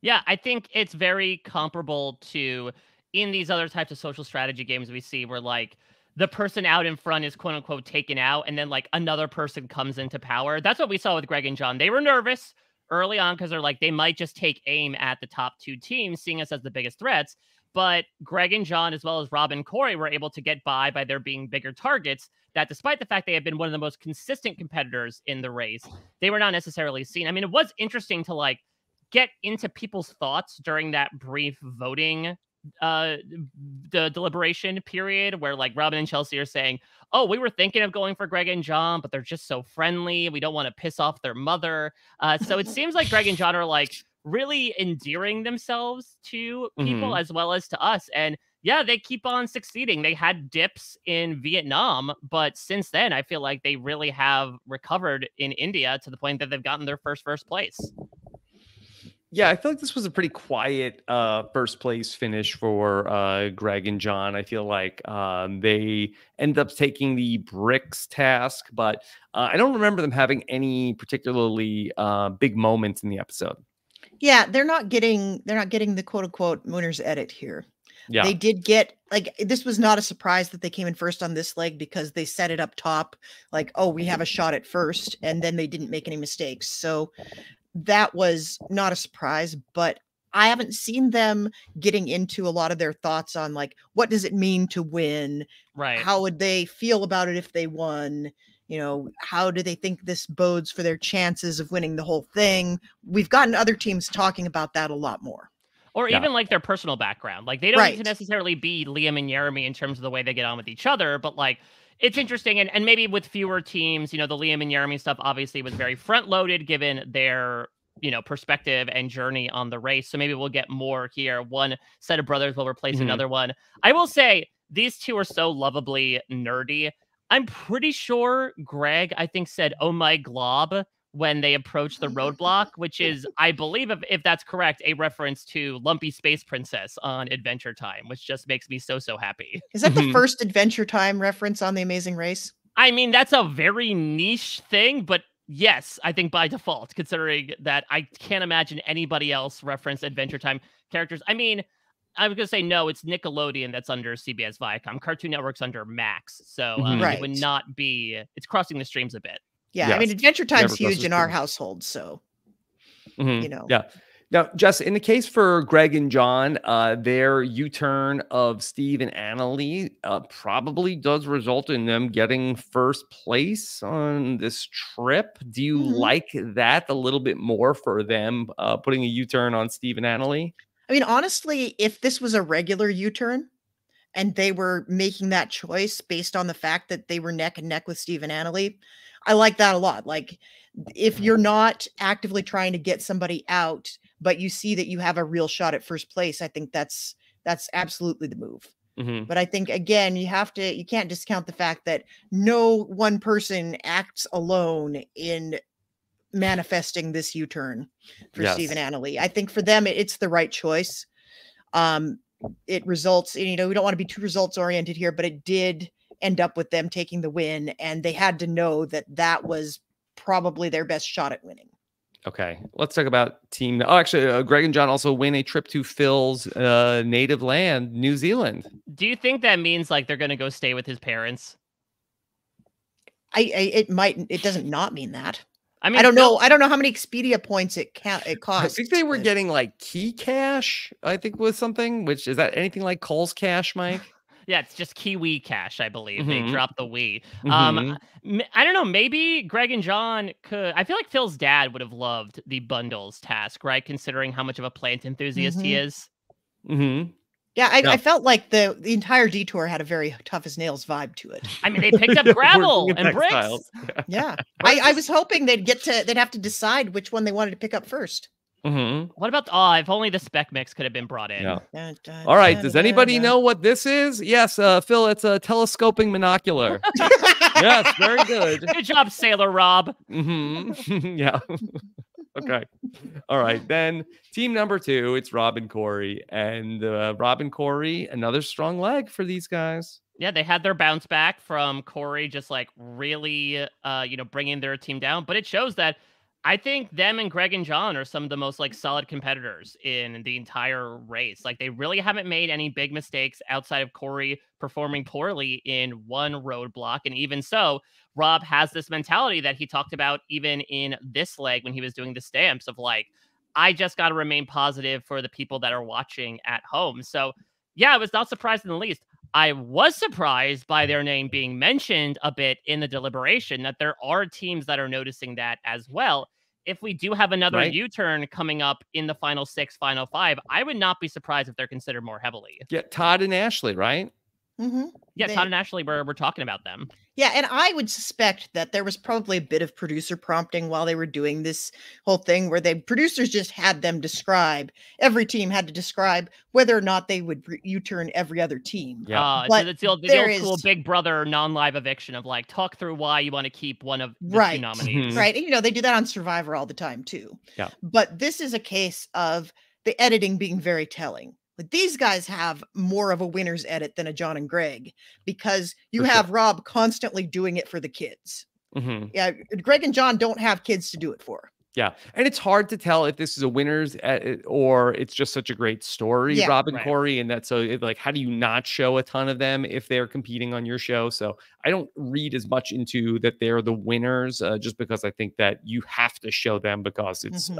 Yeah, I think it's very comparable to in these other types of social strategy games we see, where like the person out in front is quote unquote taken out, and then like another person comes into power. That's what we saw with Greg and John. They were nervous early on because they're like, they might just take aim at the top two teams, seeing us as the biggest threats. But Greg and John, as well as Rob and Corey, were able to get by there being bigger targets, that despite the fact they have been one of the most consistent competitors in the race, they were not necessarily seen. I mean, it was interesting to like get into people's thoughts during that brief voting the deliberation period where like Robin and Chelsea are saying, oh, we were thinking of going for Greg and John, but they're just so friendly. We don't want to piss off their mother. So it seems like Greg and John are like really endearing themselves to people as well as to us. And yeah, they keep on succeeding. They had dips in Vietnam, but since then, I feel like they really have recovered in India to the point that they've gotten their first place. Yeah, I feel like this was a pretty quiet first place finish for Greg and John. I feel like they end up taking the bricks task, but I don't remember them having any particularly big moments in the episode. Yeah, they're not getting the quote unquote winner's edit here. Yeah. They did get, like, this was not a surprise that they came in first on this leg because they set it up top like, oh, we have a shot at first, and then they didn't make any mistakes. So that was not a surprise, but I haven't seen them getting into a lot of their thoughts on like, what does it mean to win? Right. How would they feel about it if they won? You know, how do they think this bodes for their chances of winning the whole thing? We've gotten other teams talking about that a lot more. Or even like their personal background. Like they don't need to necessarily be Liam and Jeremy in terms of the way they get on with each other, but like it's interesting. And maybe with fewer teams, you know, the Liam and Jeremy stuff obviously was very front loaded given their, you know, perspective and journey on the race. So maybe we'll get more here. One set of brothers will replace another one. I will say these two are so lovably nerdy. I'm pretty sure Greg, I think, said, oh my glob, when they approached the roadblock, which is, I believe, if that's correct, a reference to Lumpy Space Princess on Adventure Time, which just makes me so happy. Is that the first Adventure Time reference on The Amazing Race? I mean, that's a very niche thing, but yes, I think by default, considering that I can't imagine anybody else reference Adventure Time characters. I mean, I was going to say, no, it's Nickelodeon that's under CBS Viacom. Cartoon Network's under Max. So it would not be, it's crossing the streams a bit. Yeah, yes. I mean, Adventure Time's huge in our household, so, you know. Yeah. Now, Jess, in the case for Greg and John, their U-turn of Steve and Annalee probably does result in them getting first place on this trip. Do you like that a little bit more for them, putting a U-turn on Steve and Annalee? I mean, honestly, if this was a regular U-turn and they were making that choice based on the fact that they were neck and neck with Steve and Annalee, I like that a lot. Like, if you're not actively trying to get somebody out, but you see that you have a real shot at first place, I think that's absolutely the move. But I think, again, you can't discount the fact that no one person acts alone in manifesting this U-turn for Steve and Annalee. I think for them, it's the right choice. It results in, you know, we don't want to be too results oriented here, but it did end up with them taking the win, and they had to know that that was probably their best shot at winning. Okay, let's talk about team. Oh, actually, Greg and John also win a trip to Phil's native land, New Zealand. Do you think that means like they're going to go stay with his parents? It doesn't not mean that. I mean, I don't know how many Expedia points it costs. I think they were getting like key cash, I think, was something, which is that anything like Cole's cash, Mike? Yeah, it's just Kiwi cash, I believe. They dropped the we. I don't know. Maybe Greg and John could. I feel like Phil's dad would have loved the bundles task, right? Considering how much of a plant enthusiast he is. Yeah, I felt like the entire detour had a very tough as nails vibe to it. I mean, they picked up gravel and bricks. Yeah, I was hoping they'd have to decide which one they wanted to pick up first. What about if only the spec mix could have been brought in. All right, does anybody know what this is? Yes, Phil, it's a telescoping monocular. Yes, very good. Good job, Sailor Rob. Yeah. Okay. All right, then team number 2, it's Rob and Corey, and Rob and Corey, another strong leg for these guys. Yeah, they had their bounce back from Corey, just like really, bringing their team down. But it shows that I think them and Greg and John are some of the most like solid competitors in the entire race. Like they really haven't made any big mistakes outside of Corey performing poorly in one roadblock. And even so, Rob has this mentality that he talked about even in this leg when he was doing the stamps of like, I just got to remain positive for the people that are watching at home. So Yeah, I was not surprised in the least. I was surprised by their name being mentioned a bit in the deliberation, that there are teams that are noticing that as well. If we do have another Right. U-turn coming up in the final 6, final 5, I would not be surprised if they're considered more heavily. Yeah, Todd and Ashley, right? Mm-hmm. Yeah, Todd and Ashley, we're talking about them. Yeah, and I would suspect that there was probably a bit of producer prompting while they were doing this whole thing where producers just had them describe, every team had to describe whether or not they would U-turn every other team. Yeah, but so it's the old cool Big Brother non-live eviction of like, talk through why you want to keep one of the two nominees. Right. And, they do that on Survivor all the time too. Yeah. But this is a case of the editing being very telling. Like, these guys have more of a winner's edit than a John and Greg, because you have Rob constantly doing it for the kids. Yeah, Greg and John don't have kids to do it for. Yeah, and it's hard to tell if this is a winner's or it's just such a great story, Rob and Corey, and that's so like, how do you not show a ton of them if they're competing on your show? So I don't read as much into that they're the winners, just because I think that you have to show them because it's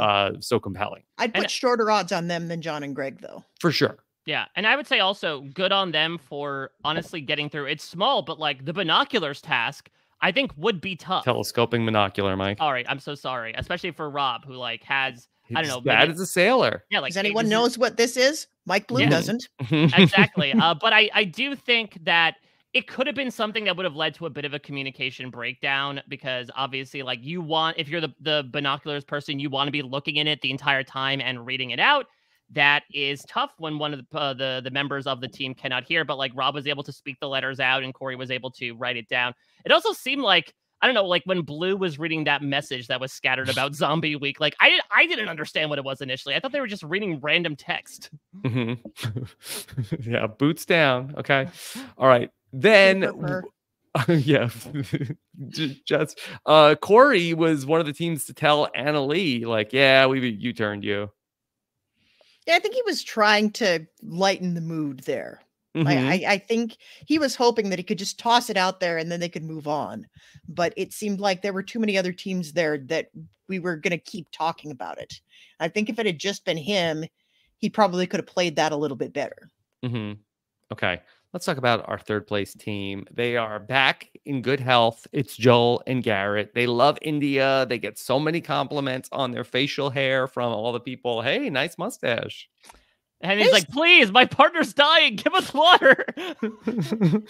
so compelling. I'd put shorter odds on them than John and Greg, though. For sure. Yeah, and I would say also good on them for honestly getting through. It's small, but like the binoculars task, I think would be tough. Telescoping binocular, Mike. All right, I'm so sorry, especially for Rob, who like has I don't know. Dad is a sailor. Yeah, like does anyone knows what this is? Mike Bloom doesn't. Exactly. But I do think that it could have been something that would have led to a bit of a communication breakdown, because obviously, like, you want, if you're the binoculars person, you want to be looking in it the entire time and reading it out. That is tough when one of the members of the team cannot hear, but like Rob was able to speak the letters out and Corey was able to write it down. It also seemed like, I don't know, like when Blue was reading that message that was scattered about Zombie Week, like I didn't understand what it was initially. I thought they were just reading random text. Yeah, boots down. Okay. All right. Then yeah, just Corey was one of the teams to tell Anna Lee, like, yeah, we U-turned you. Yeah, I think he was trying to lighten the mood there. I think he was hoping that he could just toss it out there and then they could move on. But it seemed like there were too many other teams there that we were going to keep talking about it. I think if it had just been him, he probably could have played that a little bit better. Okay. Let's talk about our third place team. They are back in good health. It's Joel and Garrett. They love India. They get so many compliments on their facial hair from all the people. Hey, nice mustache. And he's like, please, my partner's dying. Give us water. Can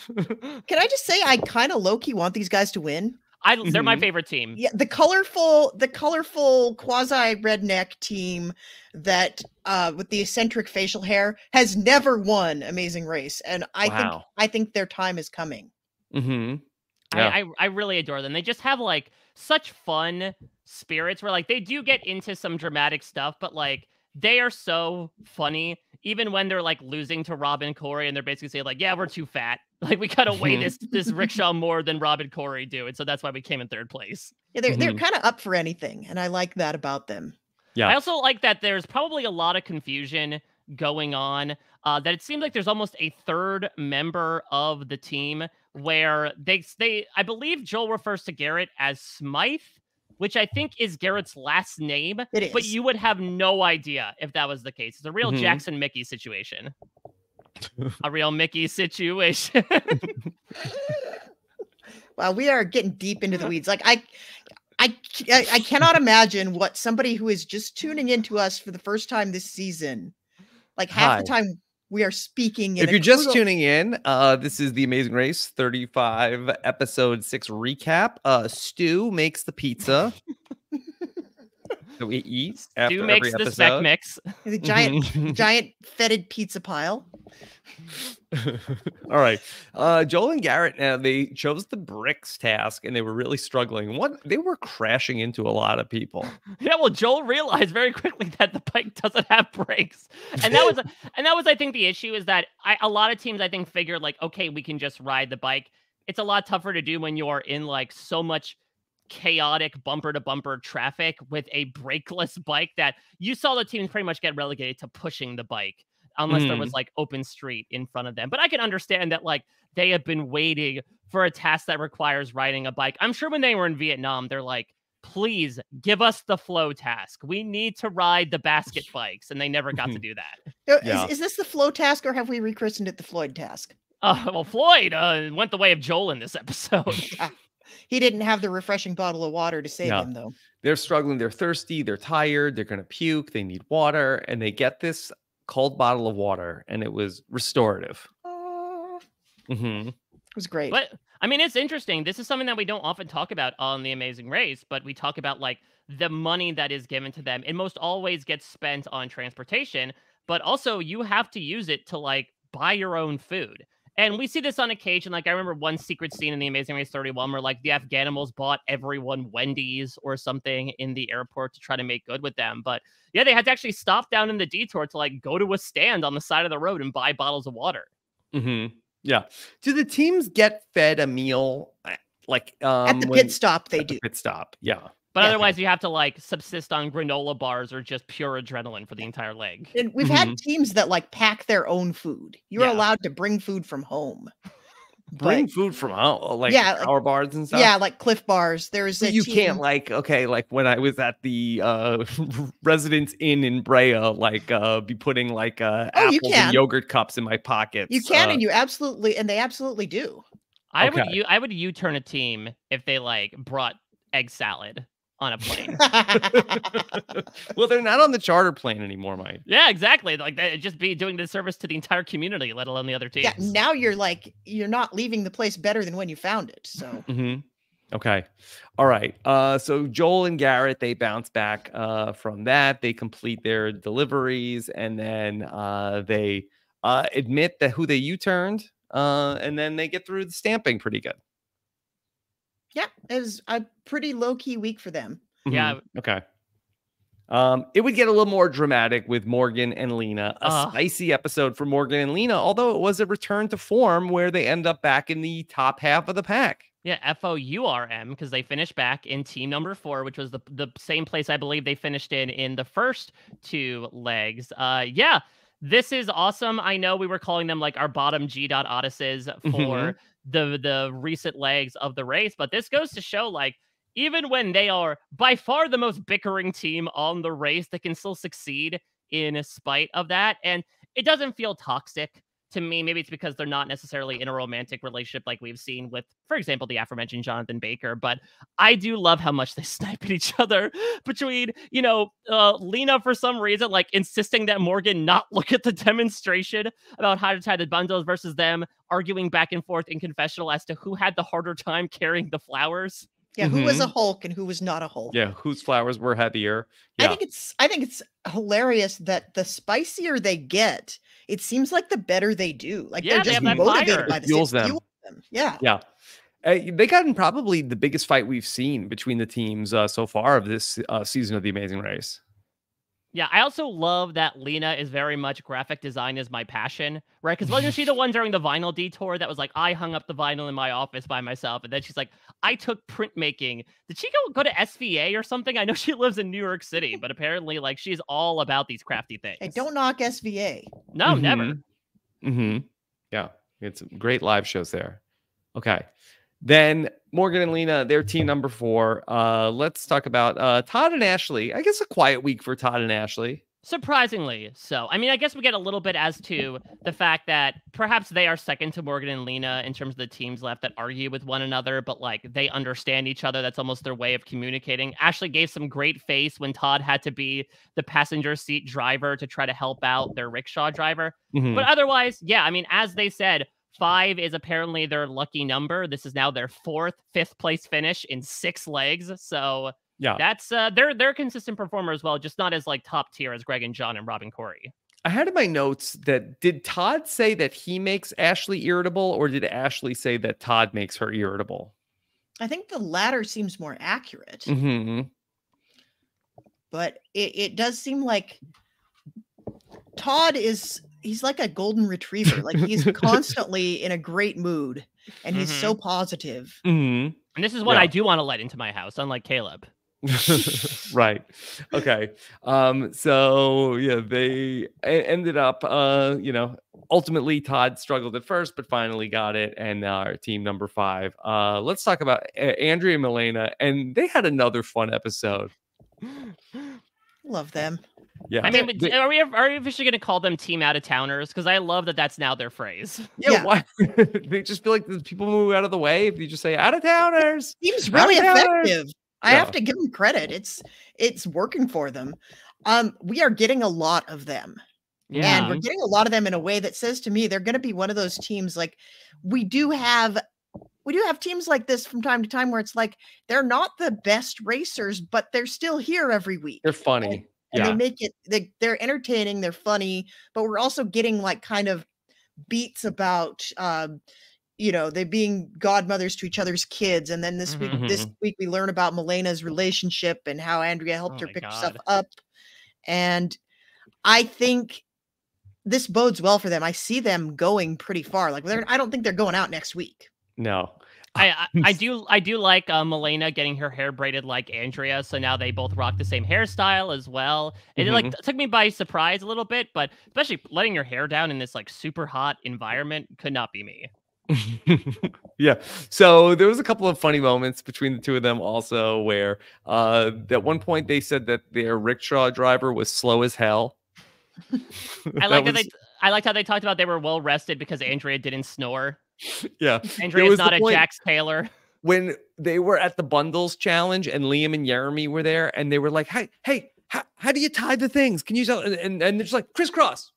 I just say, I kind of low-key want these guys to win. They're my favorite team. Yeah, the colorful quasi-redneck team that with the eccentric facial hair has never won Amazing Race, and I think their time is coming. Yeah. I really adore them. They just have like such fun spirits where like they do get into some dramatic stuff, but like they are so funny, even when they're like losing to Rob and Corey, and they're basically saying like, yeah, we're too fat. Like, we gotta weigh this rickshaw more than Rob and Corey do. And so that's why we came in third place. Yeah, they're kind of up for anything. And I like that about them. Yeah. I also like that there's probably a lot of confusion going on, that it seems like there's almost a third member of the team where I believe Joel refers to Garrett as Smythe, which I think is Garrett's last name. It is. But you would have no idea if that was the case. It's a real Jackson Mickey situation. A real Mickey situation. Wow, we are getting deep into the weeds. Like I cannot imagine what somebody who is just tuning into us for the first time this season, like half the time we are speaking. If you're just tuning in, this is the Amazing Race 35 episode 6 recap. Stu makes the pizza that we eat. Stu makes the spec mix. The giant fetid pizza pile. All right. Joel and Garrett, now they chose the bricks task and they were really struggling. They were crashing into a lot of people. Yeah, well, Joel realized very quickly that the bike doesn't have brakes. And that was I think the issue is that a lot of teams I think figured like, okay, we can just ride the bike. It's a lot tougher to do when you're in like so much chaotic bumper to bumper traffic with a brakeless bike that you saw the teams pretty much get relegated to pushing the bike. Unless there was like open street in front of them. But I can understand that like they have been waiting for a task that requires riding a bike. I'm sure when they were in Vietnam, they're like, please give us the flow task. We need to ride the basket bikes. And they never got to do that. Yeah. Is this the flow task, or have we rechristened it the Floyd task? Well, Floyd went the way of Joel in this episode. He didn't have the refreshing bottle of water to save him, though. They're struggling. They're thirsty. They're tired. They're going to puke. They need water. And they get this cold bottle of water, and it was restorative. It was great. But I mean, it's interesting. This is something that we don't often talk about on The Amazing Race, but we talk about like the money that is given to them. It most always gets spent on transportation, but also you have to use it to like buy your own food. And we see this on occasion. Like I remember one secret scene in The Amazing Race 31 where like the Afghanimals bought everyone Wendy's or something in the airport to try to make good with them. But yeah, they had to actually stop down in the detour to like go to a stand on the side of the road and buy bottles of water. Yeah. Do the teams get fed a meal like at the pit stop? They do. Pit stop. Yeah. But otherwise, you have to like subsist on granola bars or just pure adrenaline for the entire leg. And we've had teams that like pack their own food. You're allowed to bring food from home. Bring food from home, like power bars and stuff. Yeah, like Cliff Bars. There's you can't like like when I was at the Residence Inn in Brea, like be putting like apples and yogurt cups in my pockets. You can, and they absolutely do. I would U-turn a team if they like brought egg salad on a plane. Well, they're not on the charter plane anymore, Mike. Yeah, exactly. Like that just be doing the service to the entire community, let alone the other teams. Yeah, now you're not leaving the place better than when you found it. So okay. All right. So Joel and Garrett, they bounce back from that. They complete their deliveries, and then they admit that who they U-turned, and then they get through the stamping pretty good. Yeah, it was a pretty low-key week for them. Yeah. Okay. It would get a little more dramatic with Morgan and Lena. A spicy episode for Morgan and Lena, although it was a return to form where they end up back in the top half of the pack. Yeah, FOURM, because they finished back in team number 4, which was the same place I believe they finished in the first 2 legs. Yeah, this is awesome. I know we were calling them like our bottom G.Odysseys for the recent legs of the race, but this goes to show like even when they are by far the most bickering team on the race, they can still succeed in spite of that. And it doesn't feel toxic to me. Maybe it's because they're not necessarily in a romantic relationship like we've seen with, for example, the aforementioned Jonathan Baker. But I do love how much they snipe at each other between, Lena, for some reason, like insisting that Morgan not look at the demonstration about how to tie the bundles versus them arguing back and forth in confessional as to who had the harder time carrying the flowers. Yeah, who was a Hulk and who was not a Hulk. Yeah, whose flowers were heavier. Yeah. I think it's hilarious that the spicier they get, it seems like the better they do. Like they're just motivated by the fuels them. Yeah. Yeah. They got in probably the biggest fight we've seen between the teams so far of this season of The Amazing Race. Yeah, I also love that Lena is very much graphic design is my passion, right? Because wasn't she the one during the vinyl detour that was like, I hung up the vinyl in my office by myself, and then she's like, I took printmaking. Did she go to SVA or something? I know she lives in New York City, but apparently like she's all about these crafty things. Hey, don't knock SVA. No, never. Yeah, it's great live shows there. Okay. Then Morgan and Lena, their team number 4. Let's talk about Todd and Ashley. I guess a quiet week for Todd and Ashley. Surprisingly so. I mean, I guess we get a little bit as to the fact that perhaps they are second to Morgan and Lena in terms of the teams left that argue with one another, but like they understand each other. That's almost their way of communicating. Ashley gave some great face when Todd had to be the passenger seat driver to try to help out their rickshaw driver. But otherwise, yeah, I mean, as they said, 5 is apparently their lucky number. This is now their 5th place finish in 6 legs. So yeah, that's they're a consistent performer as well, just not as like top tier as Greg and John and Rob and Corey. I had in my notes that did Todd say that he makes Ashley irritable, or did Ashley say that Todd makes her irritable? I think the latter seems more accurate. But it does seem like Todd he's like a golden retriever. Like he's constantly in a great mood and he's so positive. And this is what I do want to let into my house, unlike Caleb. Right. Okay. So yeah, they ended up, ultimately Todd struggled at first, but finally got it. And our team number 5. Let's talk about Andrea and Milena. And they had another fun episode. Love them. Yeah. I mean, are we officially going to call them team out of towners? Because I love that that's now their phrase. Yeah. Why? They just feel like the people move out of the way if you just say out of towners. Seems really Out-of-towners. effective. I have to give them credit. It's working for them. We are getting a lot of them. Yeah. And we're getting a lot of them in a way that says to me they're going to be one of those teams. Like we do have teams like this from time to time where it's like they're not the best racers, but they're still here every week. They're funny. And they make it they're entertaining, they're funny, but we're also getting like kind of beats about they being godmothers to each other's kids. And then this week we learn about Milena's relationship and how Andrea helped her pick herself up. And I think this bodes well for them. I see them going pretty far. Like I don't think they're going out next week. No. I do like Milena getting her hair braided like Andrea, so now they both rock the same hairstyle as well. It took me by surprise a little bit, but especially letting your hair down in this like super hot environment could not be me. Yeah. So there was a couple of funny moments between the two of them also where at one point they said that their rickshaw driver was slow as hell. I liked how they talked about they were well rested because Andrea didn't snore. Yeah. Andrea's not a Jax Taylor. When they were at the bundles challenge and Liam and Jeremy were there and they were like, hey, how do you tie the things? Can you tell? And they're just like, crisscross.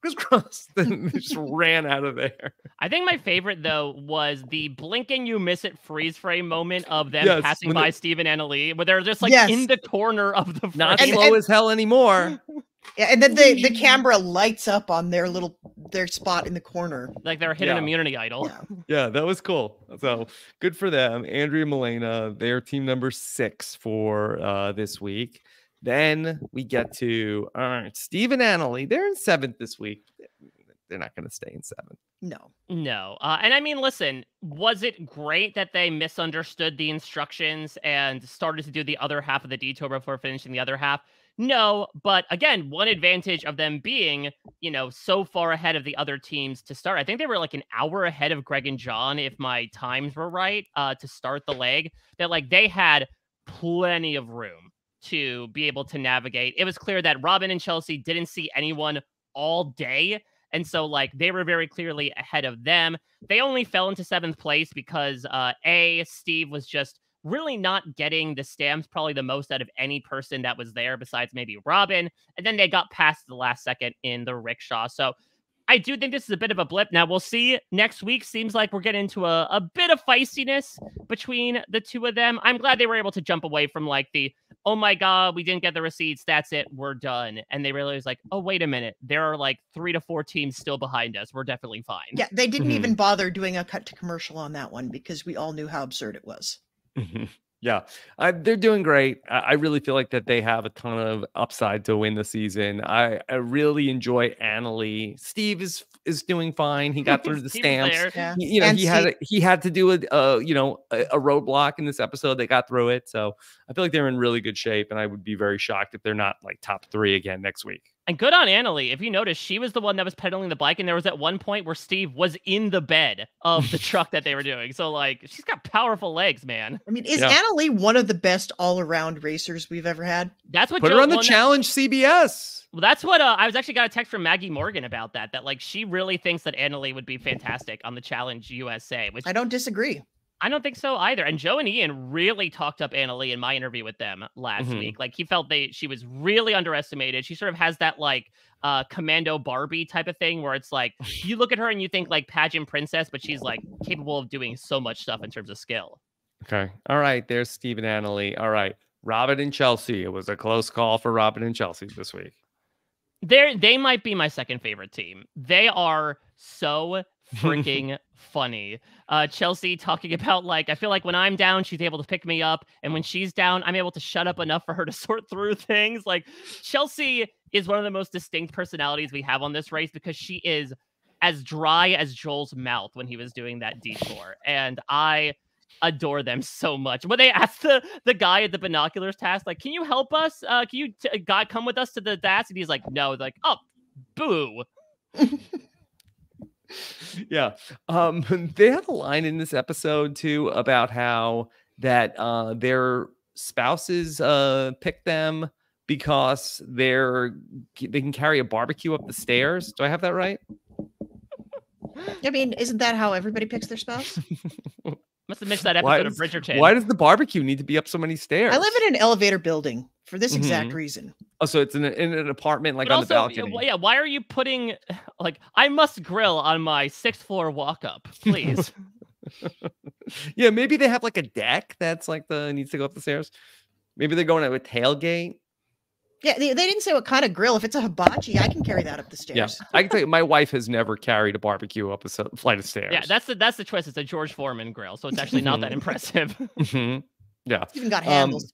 Then they just ran out of there. I think my favorite, though, was the blink and you miss it freeze frame moment of them passing by Steve and Annalie, where they're just like in the corner of the frame. Not slow as hell anymore. Yeah, and then the camera lights up on their spot in the corner. Like they're hidden immunity idol. Yeah, that was cool. So good for them. Andrea and Milena, they're team number 6 for this week. Then we get to Steve and Annalie. They're in 7th this week. They're not going to stay in 7th. No. And I mean, listen, was it great that they misunderstood the instructions and started to do the other half of the detour before finishing the other half? No, but again, one advantage of them being, so far ahead of the other teams to start. I think they were like an hour ahead of Greg and John, if my times were right, to start the leg. That like they had plenty of room to be able to navigate. It was clear that Robin and Chelsea didn't see anyone all day. And so like they were very clearly ahead of them. They only fell into 7th place because Steve was just really not getting the stamps probably the most out of any person that was there besides maybe Robin. And then they got past the last second in the rickshaw. So I do think this is a bit of a blip. Now we'll see next week. Seems like we're getting into a bit of feistiness between the two of them. I'm glad they were able to jump away from like the, oh my God, we didn't get the receipts. That's it. We're done. And they realized like, oh, wait a minute. There are like 3 to 4 teams still behind us. We're definitely fine. Yeah. They didn't even bother doing a cut to commercial on that one because we all knew how absurd it was. Yeah, they're doing great. I really feel like that they have a ton of upside to win the season. I really enjoy Annalie. Steve is doing fine. He got through the stamps. Yeah. He had to do a roadblock in this episode. They got through it. So I feel like they're in really good shape, and I would be very shocked if they're not like top 3 again next week. And good on Annalie. If you notice, she was the one that was pedaling the bike, and there was at one point where Steve was in the bed of the truck that they were doing. So, like, she's got powerful legs, man. I mean, is Annalie one of the best all-around racers we've ever had? That's what put her on the Challenge CBS. Well, that's what I was actually got a text from Maggie Morgan about that. That like she really thinks that Annalie would be fantastic on the Challenge USA. Which I don't disagree. I don't think so either. And Joe and Ian really talked up Annalie in my interview with them last week. Like he felt she was really underestimated. She sort of has that like Commando Barbie type of thing where it's like you look at her and you think like pageant princess, but she's like capable of doing so much stuff in terms of skill. Okay. All right. There's Steve and Annalie. All right. Robin and Chelsea. It was a close call for Robin and Chelsea this week. They might be my second favorite team. They are so freaking funny. Chelsea talking about like, I feel like when I'm down, she's able to pick me up. And when she's down, I'm able to shut up enough for her to sort through things. Like Chelsea is one of the most distinct personalities we have on this race because she is as dry as Joel's mouth when he was doing that detour. And adore them so much. When they asked the guy at the binoculars task, like, can you help us? Can you God come with us to the task? And he's like, no. They're like, oh, boo. Yeah. They had a line in this episode too about how that their spouses pick them because they can carry a barbecue up the stairs. Do I have that right? I mean, isn't that how everybody picks their spouse? Must have missed that episode of Bridgerton. Why does the barbecue need to be up so many stairs? I live in an elevator building for this exact reason. Oh, so it's in an apartment, like but on also, the balcony. Yeah, why are you putting, like, I must grill on my 6th floor walk up, please? Yeah, maybe they have like a deck that's like needs to go up the stairs. Maybe they're going to a tailgate. Yeah, they didn't say what kind of grill. If it's a hibachi, I can carry that up the stairs. Yeah, I can tell you, my wife has never carried a barbecue up a flight of stairs. Yeah, that's the twist. It's a George Foreman grill, so it's actually not that impressive. Yeah, it's even got handles.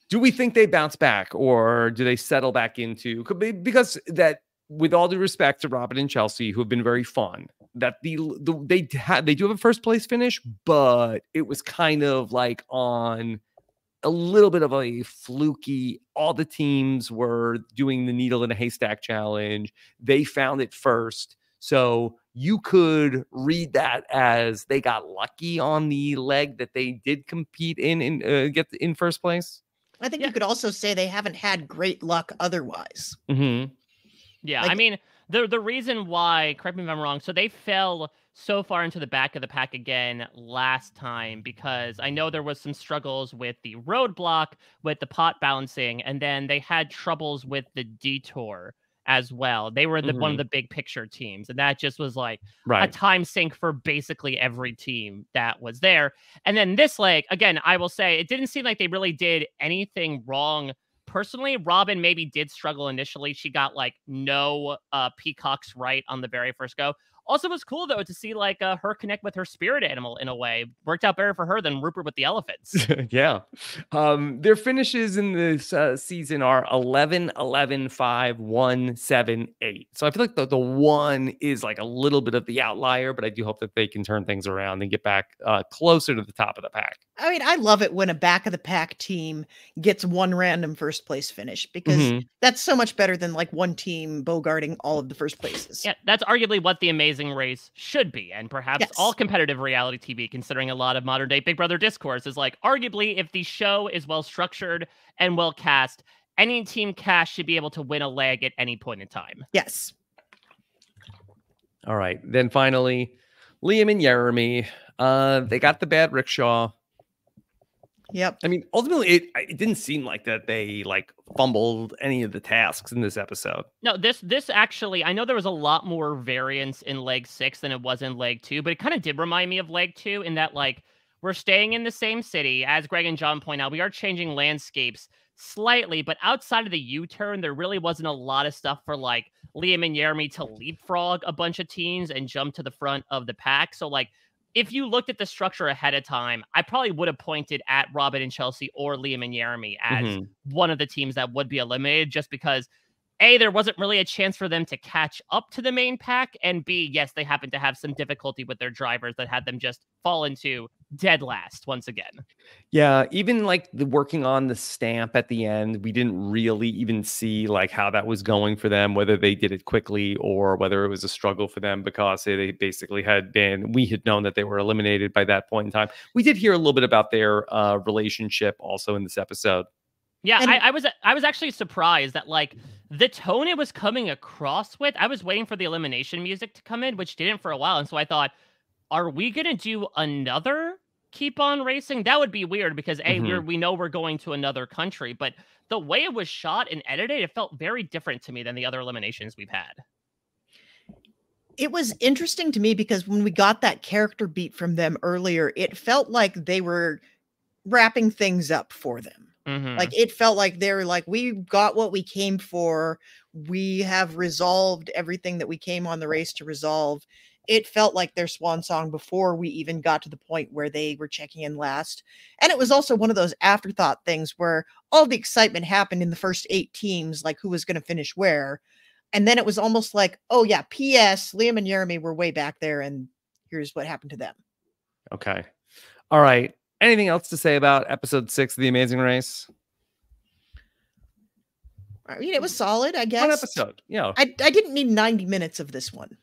Do we think they bounce back, or do they settle back into? Because that, with all due respect to Robin and Chelsea, who have been very fun, that they do have a first place finish, but it was kind of like on a little bit of a fluky. All the teams were doing the needle in a haystack challenge. They found it first. So you could read that as they got lucky on the leg that they did compete in get in first place. I think you could also say they haven't had great luck otherwise. Yeah, like, I mean, the reason why, correct me if I'm wrong, so they fell so far into the back of the pack again last time because I know there was some struggles with the roadblock, with the pot balancing, and then they had troubles with the detour as well. They were one of the big picture teams, and that just was like a time sink for basically every team that was there. And then this leg, again, I will say it didn't seem like they really did anything wrong. Personally, Robin maybe did struggle initially. She got like no peacocks right on the very first go. Also, it was cool, though, to see like her connect with her spirit animal in a way. Worked out better for her than Rupert with the elephants. Yeah. Their finishes in this season are 11, 11, 5, 1, 7, 8. So I feel like the 1 is like a little bit of the outlier, but I do hope that they can turn things around and get back closer to the top of the pack. I mean, I love it when a back of the pack team gets one random first place finish because that's so much better than like one team bogarting all of the first places. Yeah, that's arguably what the Amazing Race should be, and perhaps all competitive reality TV, considering a lot of modern day Big Brother discourse, is like arguably if the show is well structured and well cast, any team cast should be able to win a leg at any point in time. Yes. All right. Then finally, Liam and Jeremy, they got the bad rickshaw. Yep. I mean, ultimately, it didn't seem like that they like fumbled any of the tasks in this episode. No, this actually, I know there was a lot more variance in leg 6 than it was in leg 2, but it kind of did remind me of leg 2 in that like we're staying in the same city. As Greg and John point out, we are changing landscapes slightly, but outside of the U-turn, there really wasn't a lot of stuff for like Liam and Jeremy to leapfrog a bunch of teams and jump to the front of the pack. So like, if you looked at the structure ahead of time, I probably would have pointed at Robin and Chelsea or Liam and Jeremy as one of the teams that would be eliminated just because A, there wasn't really a chance for them to catch up to the main pack, and B, yes, they happened to have some difficulty with their drivers that had them just fall into dead last once again. Yeah, even like the working on the stamp at the end, we didn't really even see like how that was going for them, whether they did it quickly or whether it was a struggle for them because they basically we had known that they were eliminated by that point in time. We did hear a little bit about their relationship also in this episode. Yeah, I was actually surprised that like the tone it was coming across with, I was waiting for the elimination music to come in, which didn't for a while. And so I thought, are we going to do another Keep On Racing? That would be weird because A, we know we're going to another country, but the way it was shot and edited, it felt very different to me than the other eliminations we've had. It was interesting to me because when we got that character beat from them earlier, it felt like they were wrapping things up for them. Like it felt like they're like, we got what we came for. We have resolved everything that we came on the race to resolve. It felt like their swan song before we even got to the point where they were checking in last. And it was also one of those afterthought things where all the excitement happened in the first 8 teams, like who was going to finish where. And then it was almost like, oh yeah, P.S. Liam and Jeremy were way back there and here's what happened to them. Okay. All right. Anything else to say about episode 6 of The Amazing Race? I mean, it was solid, I guess. One episode. Yeah. I didn't need 90 minutes of this one.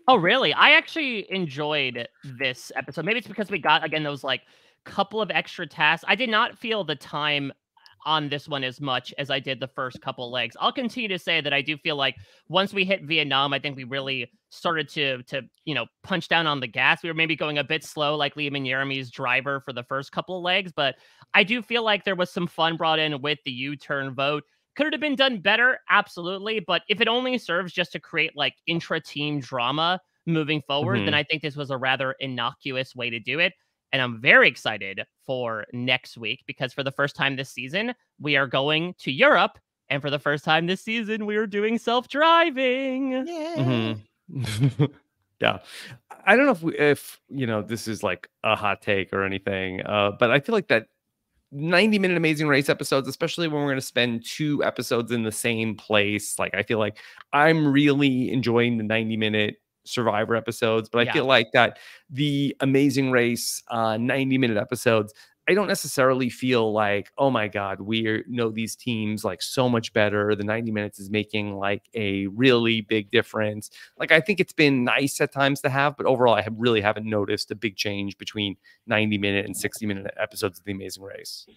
Oh, really? I actually enjoyed this episode. Maybe it's because we got, again, those like couple of extra tasks. I did not feel the time on this one as much as I did the first couple legs. I'll continue to say that I do feel like once we hit Vietnam, I think we really started to punch down on the gas. We were maybe going a bit slow, like Liam and Jeremy's driver for the first couple of legs, but I do feel like there was some fun brought in with the U-turn vote. Could it have been done better? Absolutely. But if it only serves just to create like intra-team drama moving forward, then I think this was a rather innocuous way to do it. And I'm very excited for next week because for the first time this season, we are going to Europe. And for the first time this season, we are doing self-driving. Yeah. Yeah. I don't know if this is like a hot take or anything, but I feel like that 90-minute Amazing Race episodes, especially when we're going to spend 2 episodes in the same place. Like, I feel like I'm really enjoying the 90-minute Survivor episodes, but I feel like that the Amazing Race 90-minute episodes, I don't necessarily feel like, oh my God, we know these teams like so much better. The 90 minutes is making like a really big difference. Like, I think it's been nice at times to have, but overall, I really haven't noticed a big change between 90-minute and 60-minute episodes of The Amazing Race.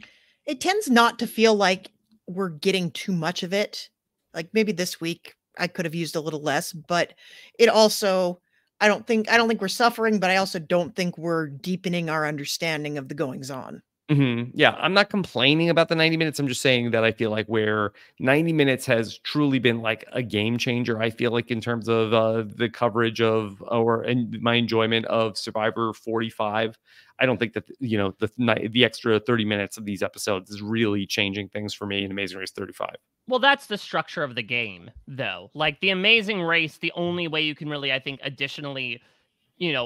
It tends not to feel like we're getting too much of it. Like maybe this week I could have used a little less, but it also, I don't think we're suffering, but I also don't think we're deepening our understanding of the goings on. Yeah, I'm not complaining about the 90 minutes. I'm just saying that I feel like where 90 minutes has truly been like a game changer, I feel like in terms of the coverage of and my enjoyment of Survivor 45, I don't think that, the extra 30 minutes of these episodes is really changing things for me in Amazing Race 35. Well, that's the structure of the game, though. Like the Amazing Race, the only way you can really, I think, additionally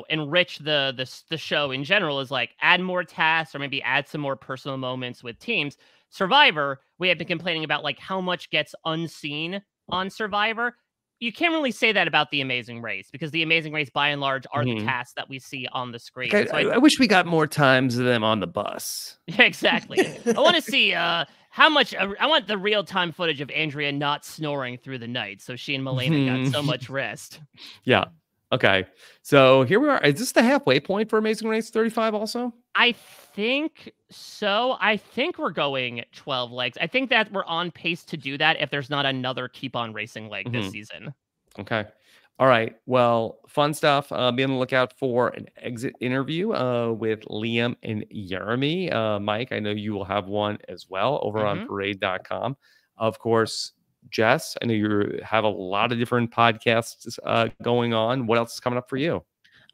enrich the show in general is like add more tasks or maybe add some more personal moments with teams. Survivor, we have been complaining about like how much gets unseen on Survivor. You can't really say that about the Amazing Race because the Amazing Race, by and large, are the tasks that we see on the screen. Okay, so I wish we got more times of them on the bus. Yeah, exactly. I want to see how much. I want the real-time footage of Andrea not snoring through the night, so she and Milena got so much rest. Yeah. Okay, so here we are. Is this the halfway point for Amazing Race 35 also? I think so. I think we're going 12 legs. I think that we're on pace to do that if there's not another Keep On Racing leg this season. Okay. All right. Well, fun stuff. Be on the lookout for an exit interview with Liam and Jeremy. Mike, I know you will have one as well over on parade.com. Of course, Jess, I know you have a lot of different podcasts going on. What else is coming up for you?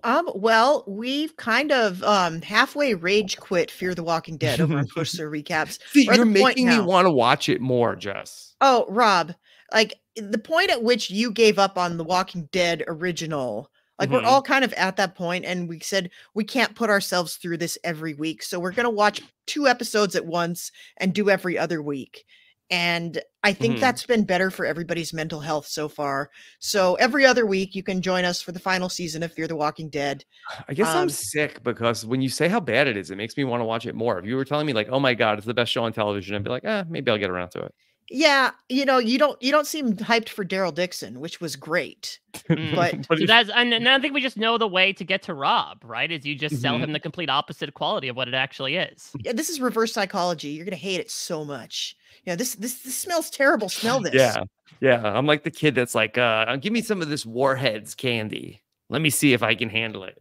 Well, we've kind of halfway rage quit Fear the Walking Dead over on Poster Recaps. See, you're making me want to watch it more, Jess. Oh, Rob, like the point at which you gave up on the Walking Dead original, like we're all kind of at that point, and we said we can't put ourselves through this every week, so we're gonna watch 2 episodes at once and do every other week. And I think that's been better for everybody's mental health so far. So every other week, you can join us for the final season of Fear the Walking Dead. I guess I'm sick because when you say how bad it is, it makes me want to watch it more. If you were telling me like, oh my God, it's the best show on television, I'd be like, maybe I'll get around to it. Yeah, you don't seem hyped for Daryl Dixon, which was great. But so and I think we just know the way to get to Rob, right? Is you just sell him the complete opposite quality of what it actually is. Yeah, this is reverse psychology. You're gonna hate it so much. Yeah, this smells terrible. Smell this. Yeah. I'm like the kid that's like, give me some of this Warheads candy. Let me see if I can handle it.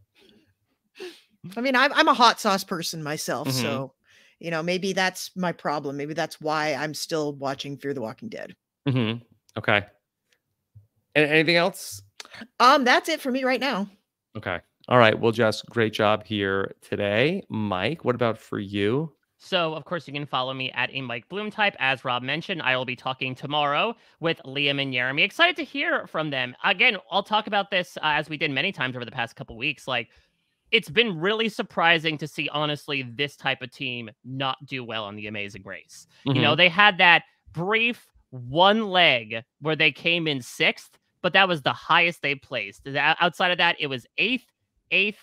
I mean, I'm a hot sauce person myself, so maybe that's my problem. Maybe that's why I'm still watching Fear the Walking Dead. Okay. And anything else? That's it for me right now. Okay. All right. Well, Jess, great job here today. Mike, what about for you? So, of course, you can follow me at a Mike Bloom type. As Rob mentioned, I will be talking tomorrow with Liam and Jeremy. Excited to hear from them. Again, I'll talk about this as we did many times over the past couple weeks. Like, it's been really surprising to see, honestly, this type of team not do well on The Amazing Race. They had that brief 1 leg where they came in 6th, but that was the highest they placed. Outside of that, it was 8th,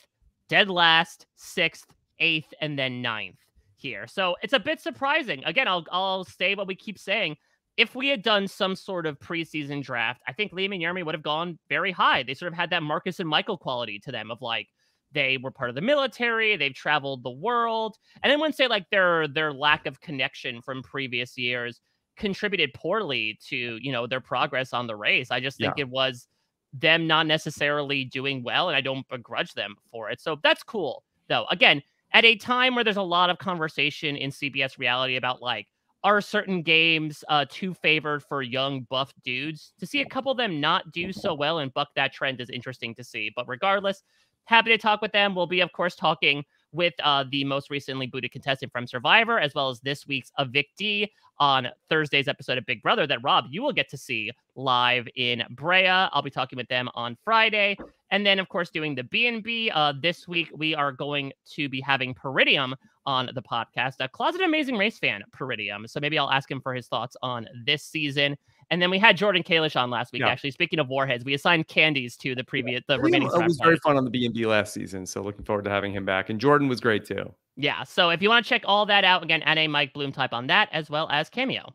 dead last, 6th, 8th and then 9th here. So it's a bit surprising. Again, I'll say what we keep saying. If we had done some sort of preseason draft, I think Liam and Jeremy would have gone very high. They sort of had that Marcus and Michael quality to them of like, they were part of the military, they've traveled the world. And I wouldn't say like their lack of connection from previous years contributed poorly to, you know, their progress on the race. I just think it was them not necessarily doing well, and I don't begrudge them for it. So that's cool, though. Again, at a time where there's a lot of conversation in CBS reality about like, are certain games too favored for young buff dudes? To see a couple of them not do so well and buck that trend is interesting to see. But regardless, happy to talk with them. We'll be, of course, talking with the most recently booted contestant from Survivor, as well as this week's evictee on Thursday's episode of Big Brother that, Rob, you will get to see live in Brea. I'll be talking with them on Friday. And then, of course, doing the B&B. This week, we are going to be having Peridium on the podcast, a closet Amazing Race fan, Peridium. So maybe I'll ask him for his thoughts on this season. And then we had Jordan Kalish on last week. Actually, speaking of Warheads, we assigned candies to the remaining. It was very fun on the B&B last season. So looking forward to having him back. And Jordan was great too. Yeah. So if you want to check all that out, again, at a Mike Bloom type on that, as well as Cameo.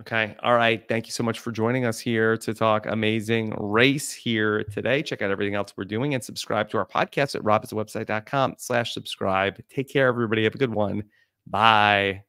Okay. All right. Thank you so much for joining us here to talk Amazing Race here today. Check out everything else we're doing and subscribe to our podcast at robhasawebsite.com/subscribe. Take care, everybody. Have a good one. Bye.